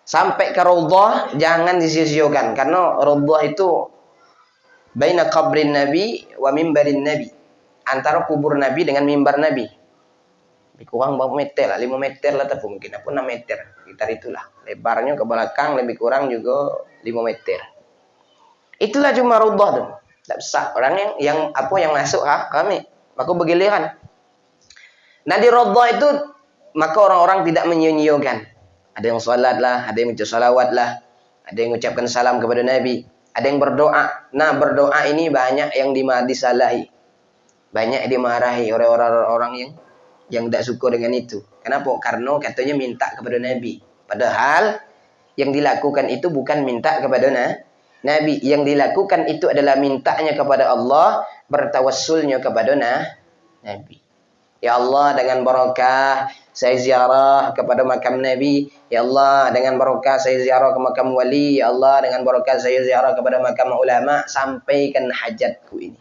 Sampai ke Raudhah jangan disia-siakan karena Raudhah itu baina qabrin Nabi wa mimbarin Nabi. Antara kubur Nabi dengan mimbar Nabi. Lebih kurang berapa meter lah, 5 meter lah tapi mungkin apa 6 meter. Sekitar itulah. Lebarnya ke belakang lebih kurang juga 5 meter. Itulah cuma Raudhah tuh. Tak besar. Orang yang masuk kami. Maka bergiliran. Nah di Raudhah itu maka orang-orang tidak menyia-nyiakan. Ada yang sholat lah, ada yang baca salawat lah, ada yang mengucapkan salam kepada Nabi, ada yang berdoa. Nah berdoa ini banyak yang disalahi, banyak dimarahi oleh orang-orang yang tidak suka dengan itu. Kenapa? Karena katanya minta kepada Nabi. Padahal yang dilakukan itu bukan minta kepada Nabi. Yang dilakukan itu adalah mintanya kepada Allah, bertawassulnya kepada Nabi. Ya Allah, dengan barakah saya ziarah kepada makam Nabi. Ya Allah, dengan barakah saya ziarah ke makam wali. Ya Allah, dengan barakah saya ziarah kepada makam ulama. Sampaikan hajatku ini.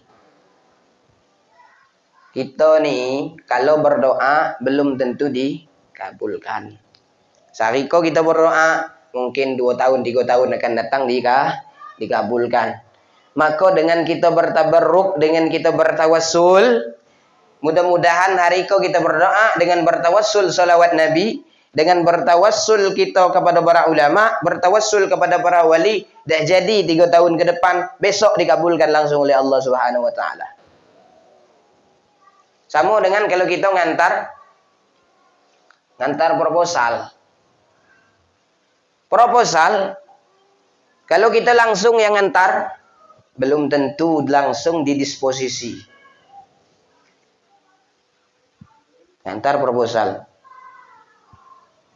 Kita nih, kalau berdoa belum tentu dikabulkan. Sariko kita berdoa, mungkin 2 tahun, 3 tahun akan datang dikabulkan. Maka dengan kita bertabarruk, dengan kita bertawassul, mudah-mudahan hari itu kita berdoa dengan bertawassul salawat Nabi, dengan bertawassul kita kepada para ulama, bertawassul kepada para wali, dah jadi 3 tahun ke depan, besok dikabulkan langsung oleh Allah Subhanahu wa taala. Sama dengan kalau kita ngantar proposal. Proposal, kalau kita langsung yang ngantar, belum tentu langsung didisposisi. Ngantar proposal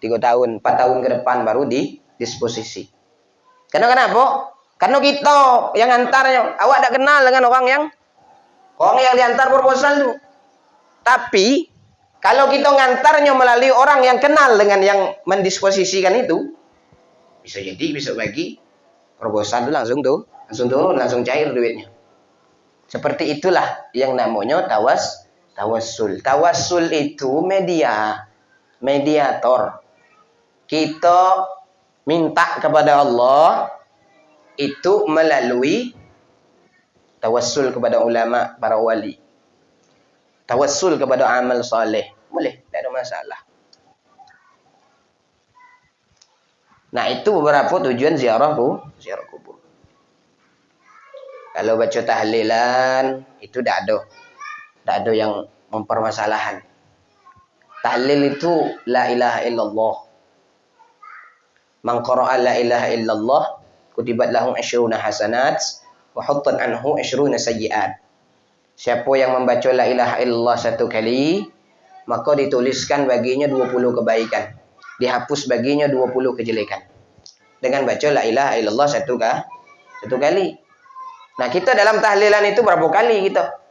3 tahun, 4 tahun ke depan baru didisposisi. Karena kenapa? Karena kita yang ngantarnya, awak tak kenal dengan orang yang diantar proposal itu. Tapi kalau kita ngantarnya melalui orang yang kenal dengan yang mendisposisikan itu, bisa jadi besok pagi proposal itu langsung turun, langsung cair duitnya. Seperti itulah yang namanya tawassul. Tawassul itu mediator. Kita minta kepada Allah itu melalui tawassul kepada ulama, para wali. Tawassul kepada amal soleh. Boleh, tidak ada masalah. Nah, itu beberapa tujuan ziarah kubur. Kalau baca tahlilan, itu tidak ada yang mempermasalahan. Tahlil itu la ilaha illallah. Man qara'a la ilaha illallah, kutibat lahu 20 hasanat, wa huttat anhu 20 sayyi'at. Siapa yang membaca la ilaha illallah 1 kali, maka dituliskan baginya 20 kebaikan. Dihapus baginya 20 kejelekan. Dengan baca la ilaha illallah 1 kali. Nah, kita dalam tahlilan itu berapa kali kita?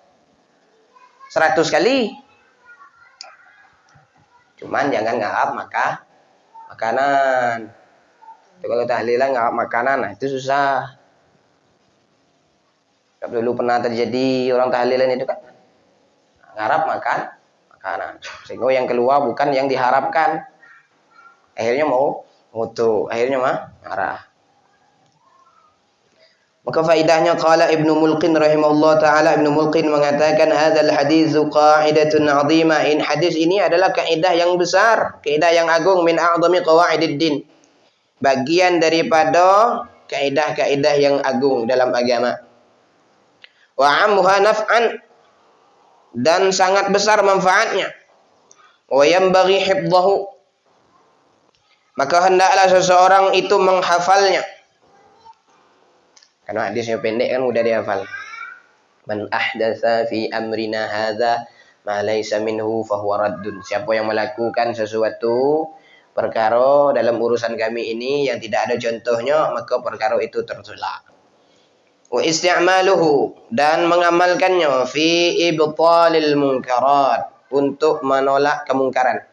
100 kali. Cuman jangan ngarap makanan. Itu kalau tahlilan ngarap makanan, nah itu susah. Dulu pernah terjadi orang tahlilan itu kan ngarap makanan. Sehingga yang keluar bukan yang diharapkan. Akhirnya mau ngutuk, akhirnya marah. Maka faidahnya qala Ibnu Mulqin rahimahullah taala, Ibnu Mulqin mengatakan hadzal haditsu qa'idatun 'azimah. Hadis ini adalah kaidah yang besar, kaidah yang agung, min a'zami qawaididdin. Bagian daripada kaidah-kaidah yang agung dalam agama. Wa ammuha naf'an, dan sangat besar manfaatnya. Wa yanbaghi hifdhahu, maka hendaklah seseorang itu menghafalnya. Karena hadisnya pendek kan mudah dihafal. Man ahdatsa fi amrina hadza ma laysa minhu fahuwa raddun. Siapa yang melakukan sesuatu perkara dalam urusan kami ini yang tidak ada contohnya, maka perkara itu tertolak. Wa isti'maluhu, dan mengamalkannya fi ibtalil munkarat, untuk menolak kemungkaran.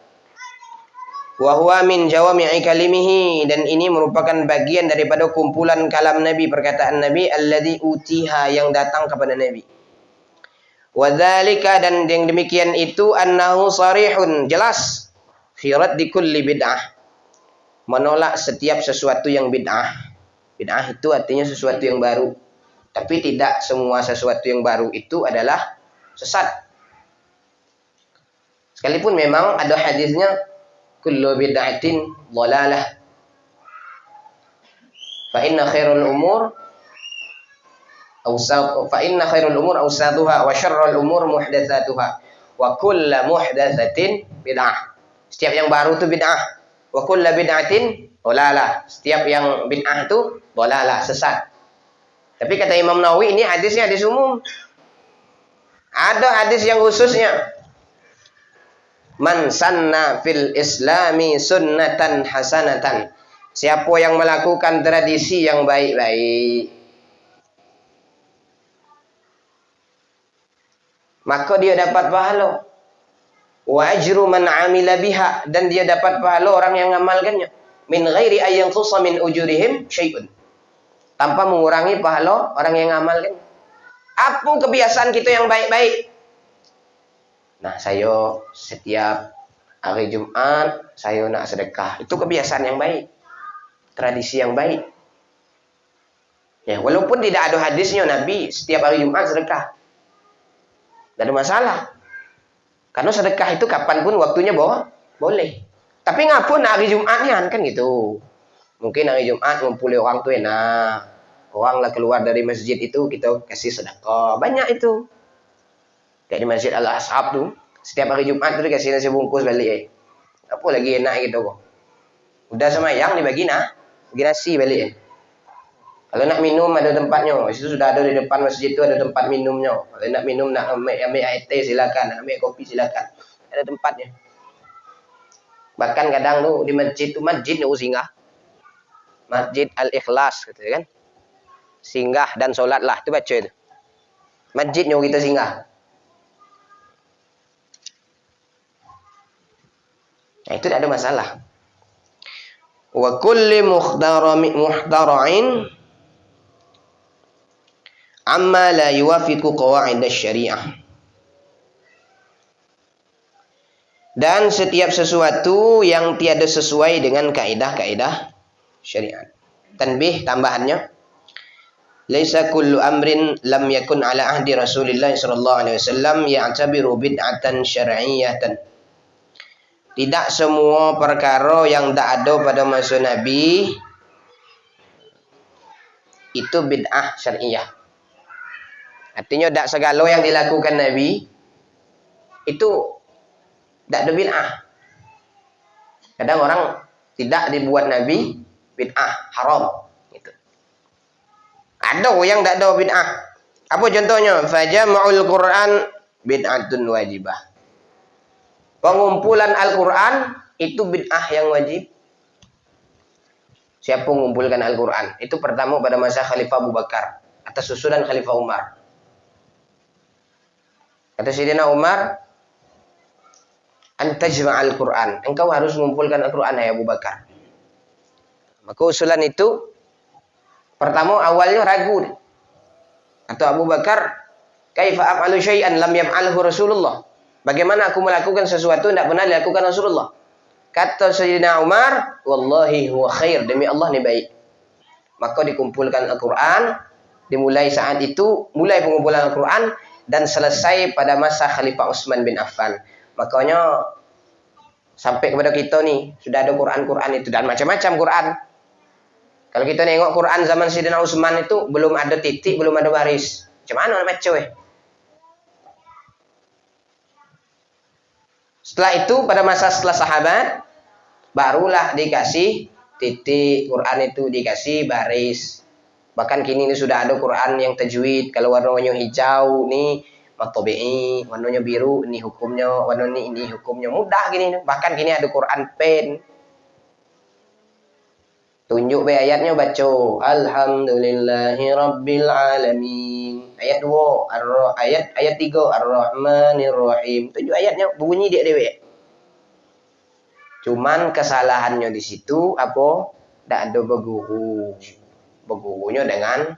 Wa huwa min jawami'i kalimihi, dan ini merupakan bagian daripada kumpulan kalam Nabi, perkataan Nabi alladzi utiha, yang datang kepada Nabi. Wa dzalika, dan yang demikian itu annahu sarihun, jelas, fi raddi kulli bid'ah, menolak setiap sesuatu yang bid'ah. Bid'ah itu artinya sesuatu yang baru. Tapi tidak semua sesuatu yang baru itu adalah sesat. Sekalipun memang ada hadisnya kullu bid'atin dhalalah. Fa inna khairul umur awsatuha wa syarrul umur muhdatsatuha wa kullu muhdatsatin bid'ah. Setiap yang baru itu bid'ah. Wa kullu bid'atin dhalalah. Setiap yang bid'ah itu dhalalah, sesat. Tapi kata Imam Nawawi, ini hadisnya hadis umum. Ada hadis yang khususnya. Man sanna fil islami sunnatan hasanatan. Siapa yang melakukan tradisi yang baik-baik. maka dia dapat pahala. Wa ajru man amila biha, dan dia dapat pahala orang yang mengamalkannya. Min ghairi ayyan qusa min ujurihim syai'un. Tanpa mengurangi pahala orang yang mengamalkan. Apa kebiasaan kita yang baik-baik? Nah, saya setiap hari Jumat saya nak sedekah. Itu kebiasaan yang baik. Tradisi yang baik. Ya, walaupun tidak ada hadisnya Nabi setiap hari Jumat sedekah. Tidak ada masalah. Karena sedekah itu kapanpun waktunya boleh. Tapi ngapun hari Jumatnya kan gitu. Mungkin hari Jumat ngumpuli orang tuh enak. Orang lah keluar dari masjid itu kita kasih sedekah. Banyak itu. Kayak di Masjid Al-Ashab tuh. Setiap hari Jumat tuh dikasih nasi bungkus balik. Apa lagi enak gitu kok. Udah semayang dibagi nasi balik. Kalau nak minum ada tempatnya. Itu sudah ada di depan masjid itu ada tempat minumnya. Kalau nak minum nak ambil air teh silakan, nak ambil kopi silakan. Ada tempatnya. Bahkan kadang tuh di masjid tuh singgah. Masjid Al-Ikhlas gitu kan. Singgah dan sholatlah itu baca itu. Masjidnya kita singgah. Nah, itu tidak ada masalah. Wa kulli muhdara'in amma la yuwafiqu qawaid syariah. Dan setiap sesuatu yang tiada sesuai dengan kaidah-kaidah syariat. Tanbih tambahannya. Laisa kullu amrin lam yakun ala ahdi Rasulillah sallallahu alaihi wasallam ya'tabiru bid'atan syar'iyyatan. Tidak semua perkara yang tak ada pada masa Nabi itu bid'ah syariah. Artinya tak segala yang dilakukan Nabi itu tak ada bid'ah. Kadang orang tidak dibuat Nabi bid'ah, haram. Gitu. Ada yang tak ada bid'ah. Apa contohnya? Fajama'ul Quran bid'atun wajibah. Pengumpulan Al-Quran itu bid'ah yang wajib. Siapa mengumpulkan Al-Quran? Itu pertama pada masa Khalifah Abu Bakar atas susunan Khalifah Umar. Kata Sayyidina Umar, antajma'al Quran. Engkau harus mengumpulkan Al-Quran, ya Abu Bakar. Maka usulan itu pertama awalnya ragu. Atau Abu Bakar, kaifa af'alu syai'an lam yaf'alhu Rasulullah. Bagaimana aku melakukan sesuatu yang tidak pernah dilakukan Rasulullah? Kata Sayyidina Umar, wallahi huwa khair, demi Allah ini baik. Maka dikumpulkan Al-Quran, dimulai saat itu, mulai pengumpulan Al-Quran, dan selesai pada masa Khalifah Utsman bin Affan. Makanya sampai kepada kita nih, sudah ada Quran-Quran itu, dan macam-macam Quran. Kalau kita nengok Quran zaman Sayyidina Utsman itu, belum ada titik, belum ada baris. Macam mana macam Setelah itu pada masa setelah sahabat barulah dikasih titik, Quran itu dikasih baris. Bahkan kini ini sudah ada Quran yang tajwid. Kalau warnanya hijau nih matobi'i, warnanya biru ini hukumnya, warna ini hukumnya. Mudah gini. Bahkan kini ada Quran pen. Tunjuk be ayatnya baca alhamdulillahi rabbil alamin. Ayat 2, ayat 3 Ar-Rahmanir Rahim. Tunjuk ayatnya bunyi dia dewe. Cuman kesalahannya di situ apa? Tak ada berguru. Bergurunya dengan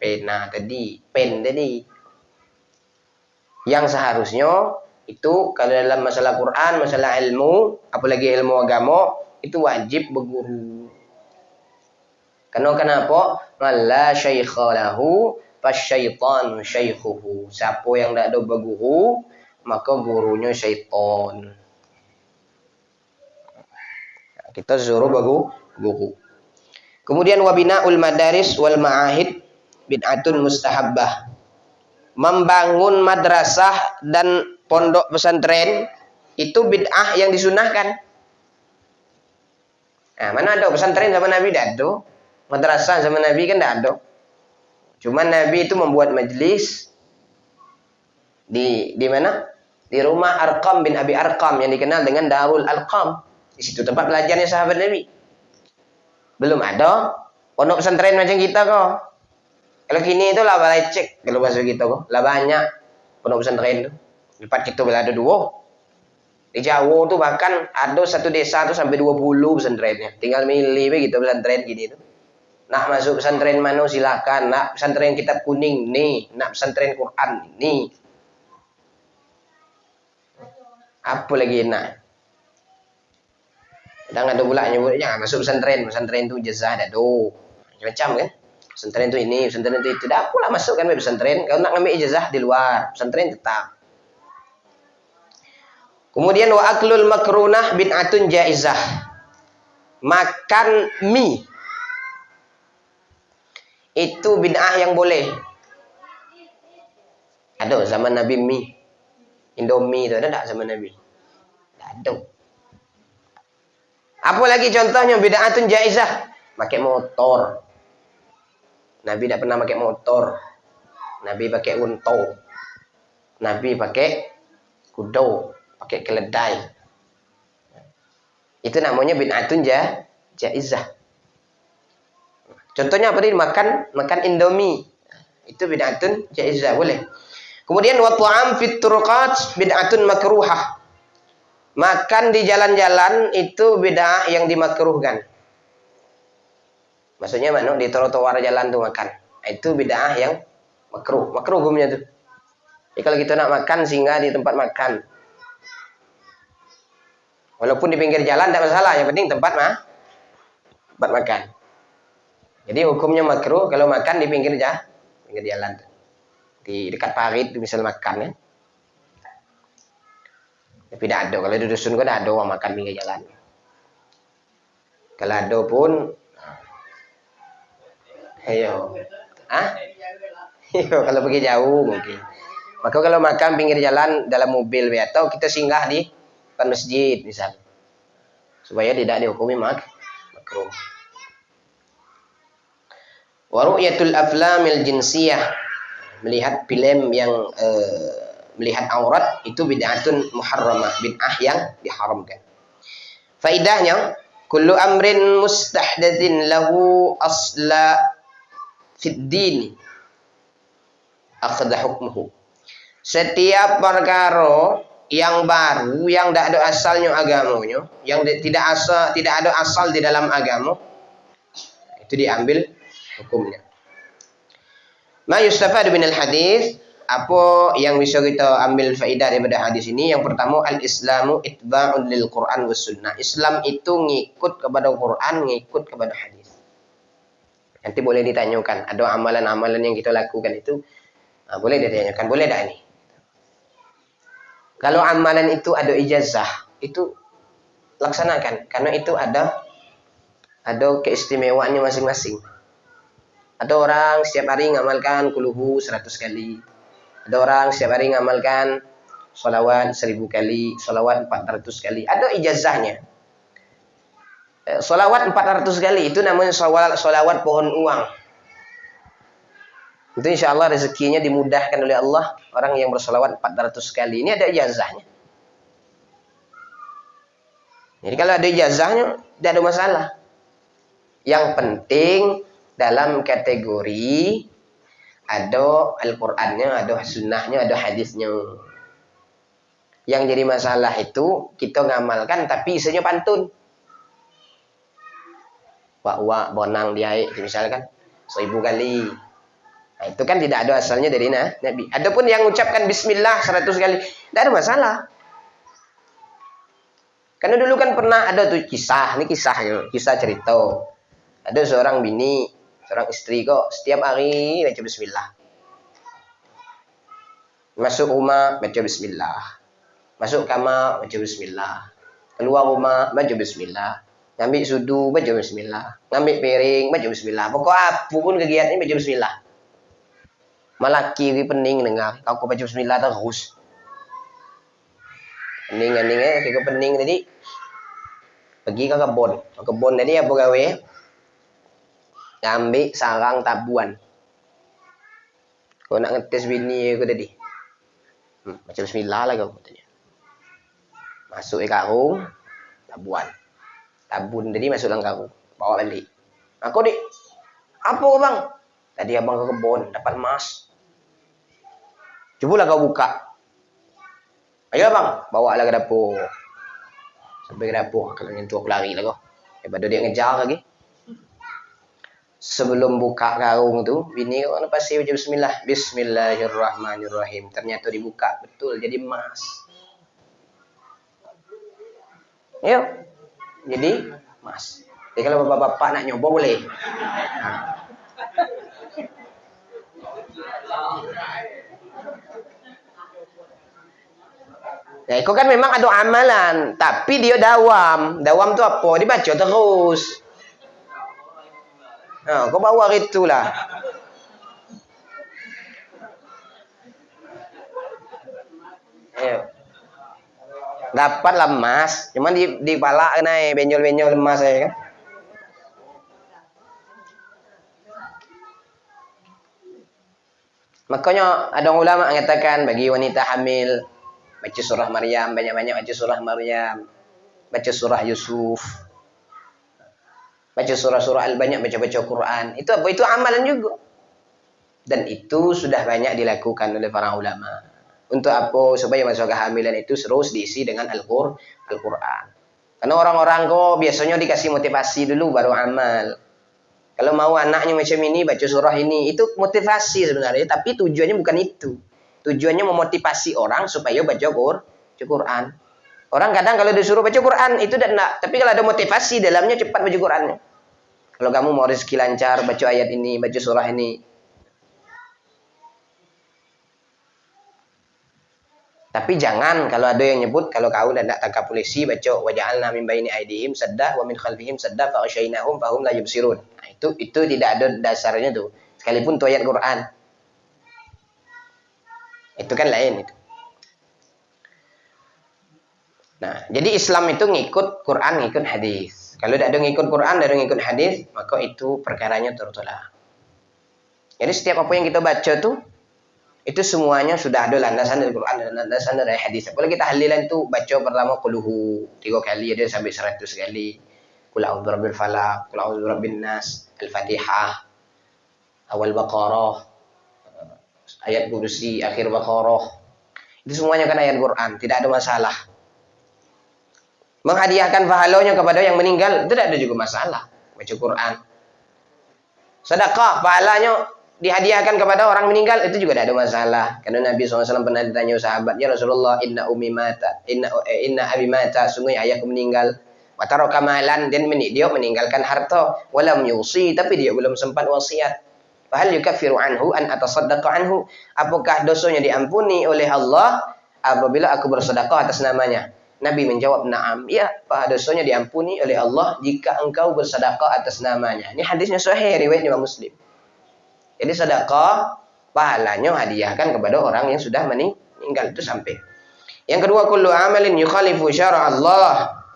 pena tadi, pen tadi. Yang seharusnya itu kalau dalam masalah Quran, masalah ilmu, apalagi ilmu agama, itu wajib berguru. Kenapa? La syaikha lahu fasyaitanu syaikhuhu. Siapa yang tak ada berguru, maka gurunya syaitan. Kita suruh guru. Kemudian wabinaul madaris wal ma'ahid bid'atun mustahabbah. Membangun madrasah dan pondok pesantren itu bid'ah yang disunahkan. Nah, mana ada pesantren zaman Nabi tidak ada. Madrasah zaman Nabi kan tidak ada. Cuma Nabi itu membuat majlis di mana? Di rumah Arqam bin Abi Arqam yang dikenal dengan Darul Arqam. Di situ tempat belajarnya sahabat Nabi. Belum ada pondok pesantren macam kita kok. Kalau kini itu lah lecek kalau bahasa kita kok. Lah banyak pondok pesantren tu. Tempat kita bila ada 2. Di Jawa tu bahkan ada satu desa tu sampai 20 pesantrennya. Tinggal milih begitu pesantren gini tu. Nak masuk pesantren mana silakan. Nak pesantren kitab kuning ni, nak pesantren Quran ni. Apa lagi nak? Dan ada pula nyebut jangan masuk pesantren. Pesantren tu jazah dah do. Macam kan? Pesantren tu ini, pesantren tu itu. Dah pula masuk kan pesantren. Kalau nak ngambil ijazah di luar, pesantren tetap. Kemudian wa aklul makrunah bid'atun jaizah. Makan mie itu bid'ah yang boleh. Ada zaman Nabi mie. Indomie itu ada tak zaman Nabi? Tak ada. Apa lagi contohnya bid'atun jaizah? Pakai motor. Nabi tak pernah pakai motor. Nabi pakai unta. Nabi pakai kuda. Pakai keledai. Itu namanya bid'atun jaizah. Contohnya apa tadi? Makan Indomie. Itu bid'atun jaizah, boleh. Kemudian wa ta'am fit turuqat bid'atun makruhah. Makan di jalan-jalan itu bid'ah yang dimakruhkan. Maksudnya mana? Di trotoar jalan tuh makan. Itu bid'ah yang makruh. Makruh hukumnya tuh. Jadi kalau kita nak makan singgah di tempat makan. Walaupun di pinggir jalan tidak masalah, yang penting tempat makan. Jadi hukumnya makruh kalau makan di pinggir jalan. Di dekat parit misal makan kan. Tapi tidak ada, kalau di dusun kan ada orang makan pinggir jalan. Kalau ada pun ayo. Kalau pergi jauh mungkin. Maka kalau makan pinggir jalan dalam mobil atau kita singgah di depan masjid misal, supaya tidak dihukumi makruh. Wa ru'yatul aflamil jinsiyah, melihat film yang melihat aurat itu bid'atun muharramah, bid'ah yang diharamkan. Faidahnya, kullu amrin mustahdatsin lahu asla fid din akhadha hukmuhu. Setiap perkara yang baru, yang tidak ada asalnya agamanya, yang tidak ada asal di dalam agama, itu diambil hukumnya. Ma yustafadu minal hadis, apa yang bisa kita ambil faedah daripada hadis ini? Yang pertama, al-islamu itba'un lil Quran was sunnah. Islam itu ngikut kepada Quran, ngikut kepada hadis. Nanti boleh ditanyakan, ada amalan-amalan yang kita lakukan itu, boleh ditanyakan, boleh tak ini? Kalau amalan itu ada ijazah, itu laksanakan. Karena itu ada keistimewaannya masing-masing. Ada orang setiap hari ngamalkan kuluhu 100 kali. Ada orang setiap hari ngamalkan sholawat 1000 kali, sholawat 400 kali. Ada ijazahnya. Sholawat 400 kali, itu namanya sholawat pohon uang. Itu insya Allah rezekinya dimudahkan oleh Allah. Orang yang bersolawat 400 kali. Ini ada ijazahnya. Jadi kalau ada ijazahnya, tidak ada masalah. Yang penting dalam kategori ada Al-Qur'annya, ada sunnahnya, ada hadisnya. Yang jadi masalah itu kita ngamalkan tapi isinya pantun. Wak bonang diaik misalkan 1000 kali. Nah, itu kan tidak ada asalnya dari Nabi. Adapun yang mengucapkan bismillah 100 kali, tidak ada masalah. Karena dulu kan pernah ada tuh kisah, ini kisahnya, kisah cerita. Ada seorang bini, seorang istri kok setiap hari baca bismillah. Masuk rumah baca bismillah. Masuk kamar baca bismillah. Keluar rumah baca bismillah. Ngambil sudu baca bismillah. Ngambil piring baca bismillah. Pokok apapun kegiatannya baca bismillah. Malaki ki pening dengar kau baca bismillah terus. Pening-peningnya kayak pening tadi. Pergi ke kebun. Kebun tadi apa gawe? Ambil sarang tabuan. Kau nak ngetes bini aku tadi. Baca bismillah lah kau katanya. Masuk ke karung tabuan. Tabun tadi masuk dalam karung. Bawa balik. Aku dik. Apa bang? Tadi abang ke kebun dapat emas. Cobalah kau buka. Ayo bang, bawa lah ke dapur. Sampai ke dapur, kalau nyentuh aku lari lah kau. Daripada dia ngejar lagi. Sebelum buka karung tu, bini kau nak pasti baca bismillah. Bismillahirrahmanirrahim. Ternyata dibuka, betul jadi emas. Yuk, jadi emas. Jadi kalau bapak-bapak nak nyoba boleh. Ya, itu kan memang ada amalan, tapi dia dawam. Dawam tu apa? Dibaca terus. Nah, kau bawa itulah. Ayo. Dapatlah emas, cuman di palak kena benjol-benjol emas saya kan. Makanya ada ulama mengatakan bagi wanita hamil baca surah Maryam, banyak-banyak baca surah Maryam, baca surah Yusuf, baca surah-surah Al-Banyak, baca-baca Quran. Itu apa? Itu amalan juga. Dan itu sudah banyak dilakukan oleh para ulama. Untuk apa? Supaya masa kehamilan itu terus diisi dengan Al-Quran. Karena orang-orang kok biasanya dikasih motivasi dulu baru amal. Kalau mau anaknya macam ini, baca surah ini. Itu motivasi sebenarnya, tapi tujuannya bukan itu. Tujuannya memotivasi orang supaya baca Quran. Orang kadang kalau disuruh baca Quran, itu tidak. Tapi kalau ada motivasi dalamnya, cepat baca Qurannya. Kalau kamu mau rezeki lancar, baca ayat ini, baca surah ini. Tapi jangan kalau ada yang nyebut, kalau kau tidak tangkap polisi, baca waja'alna min baini aidihim sadda wa min khalfihim sadda fa aghshaynahum fahum la yubsirun. Nah, itu tidak ada dasarnya tuh. Sekalipun itu ayat Quran. Itu kan lain itu. Nah, jadi Islam itu ngikut Quran, ngikut hadis. Kalau tidak ada ngikut Quran, tidak ada ngikut hadis, maka itu perkaranya tertolak. Jadi setiap apa yang kita baca tuh, itu semuanya sudah ada landasan dari Quran dan landasan dari hadis. Kalau kita halilan itu baca pertama quluhu 3 kali, ada sampai 100 kali. Qul a'udzu birabbil falaq, qul a'udzu birabbin nas, Al-Fatihah, awal Baqarah, ayat kursi, akhir Baqarah. Itu semuanya kan ayat Quran, tidak ada masalah. Menghadiahkan pahalanya kepada yang meninggal, itu tidak ada juga masalah. Baca Quran. Sedekah, pahalanya dihadiahkan kepada orang meninggal, itu juga tidak ada masalah. Karena Nabi SAW pernah ditanya sahabatnya, Rasulullah, inna ummi mata, inna abi mata, sungguh ayahku meninggal. Wataraka malan, dan dia meninggalkan harta. Walam yusi, tapi dia belum sempat wasiat. Fahal yukaffiru anhu an atasaddaqa anhu. Apakah dosanya diampuni oleh Allah apabila aku bersedekah atas namanya? Nabi menjawab, na'am. Ya, dosanya diampuni oleh Allah jika engkau bersedekah atas namanya. Ini hadisnya sahih, riwayat Imam Muslim. Jadi sedekah pahalanya hadiahkan kepada orang yang sudah meninggal, itu sampai. Yang kedua, kullu amalin yukhalifu syara Allah.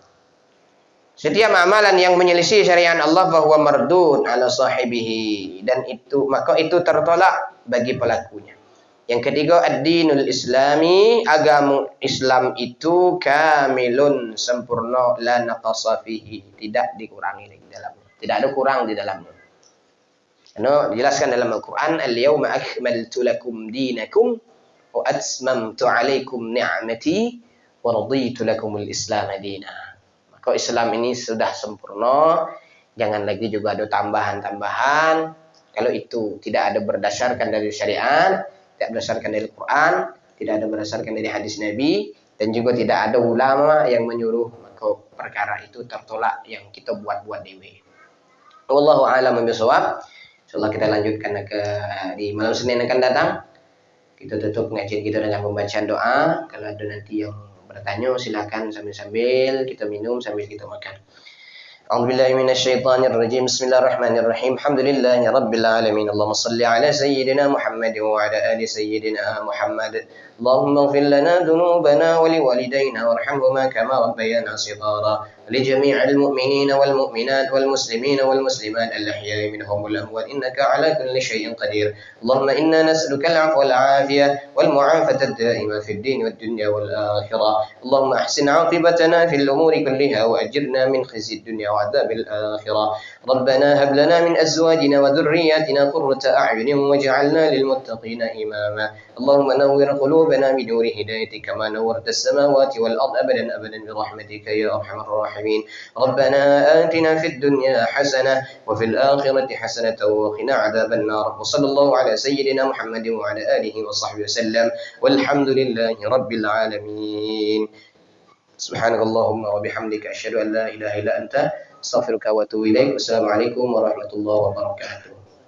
Setiap amalan yang menyelisih syariat Allah bahwa mardud ala sahibihi, dan itu maka itu tertolak bagi pelakunya. Yang ketiga, ad-dinul islami, agama Islam itu kamilun, sempurna, la naqasa fihi, tidak dikurangi di dalamnya. Tidak ada kurang di dalamnya. Karena dijelaskan dalam Al-Quran, al-yawma akmaltu lakum dinakum wa atmamtu alaikum ni'mati wa raditu lakumul islam dina. Maka Islam ini sudah sempurna, jangan lagi juga ada tambahan-tambahan. Kalau itu tidak ada berdasarkan dari syariat, tidak berdasarkan dari Quran, tidak ada berdasarkan dari hadis Nabi, dan juga tidak ada ulama yang menyuruh, maka perkara itu tertolak yang kita buat-buat dewe. Wallahu a'lam bishawab. Insyaallah kita lanjutkan di malam Senin akan datang. Kita tutup ngajian kita dengan pembacaan doa. Kalau ada nanti yang bertanya silakan sambil-sambil kita minum, sambil kita makan. A'udzubillahi minasyaitonir rajim. Bismillahirrahmanirrahim. Alhamdulillahi rabbil alamin. Allahumma shalli ala sayyidina Muhammad wa ala ali sayyidina Muhammad. Allahumma ighfir lana dhunubana wa liwalidayna warhamhuma kama rabbayana shighara. ولجميع المؤمنين والمؤمنات والمسلمين والمسلمات الأحياء منهم والأموات إنك على كل شيء قدير. اللهم إنا نسألك العفو والعافية والمعافاة الدائمة في الدين والدنيا والآخرة. اللهم أحسن عاقبتنا في الأمور كلها وأجرنا من خزي الدنيا وعذاب الآخرة. ربنا هب لنا من أزواجنا وذرياتنا قرة أعين واجعلنا للمتقين إماما. اللهم نور قلوبنا بنور هدايتك كما نورت السماوات والأرض أبدا أبدا برحمتك يا أرحم الراحمين. ربنا آتنا في الدنيا حسنة وفي الآخرة حسنة وقنا عذاب النار. وصلى الله على سيدنا محمد وعلى آله وصحبه وسلم والحمد لله رب العالمين. سبحانك اللهم وبحمدك أشهد أن لا إله إلا أنت أستغفرك وأتوب إليك. والسلام عليكم ورحمة الله وبركاته.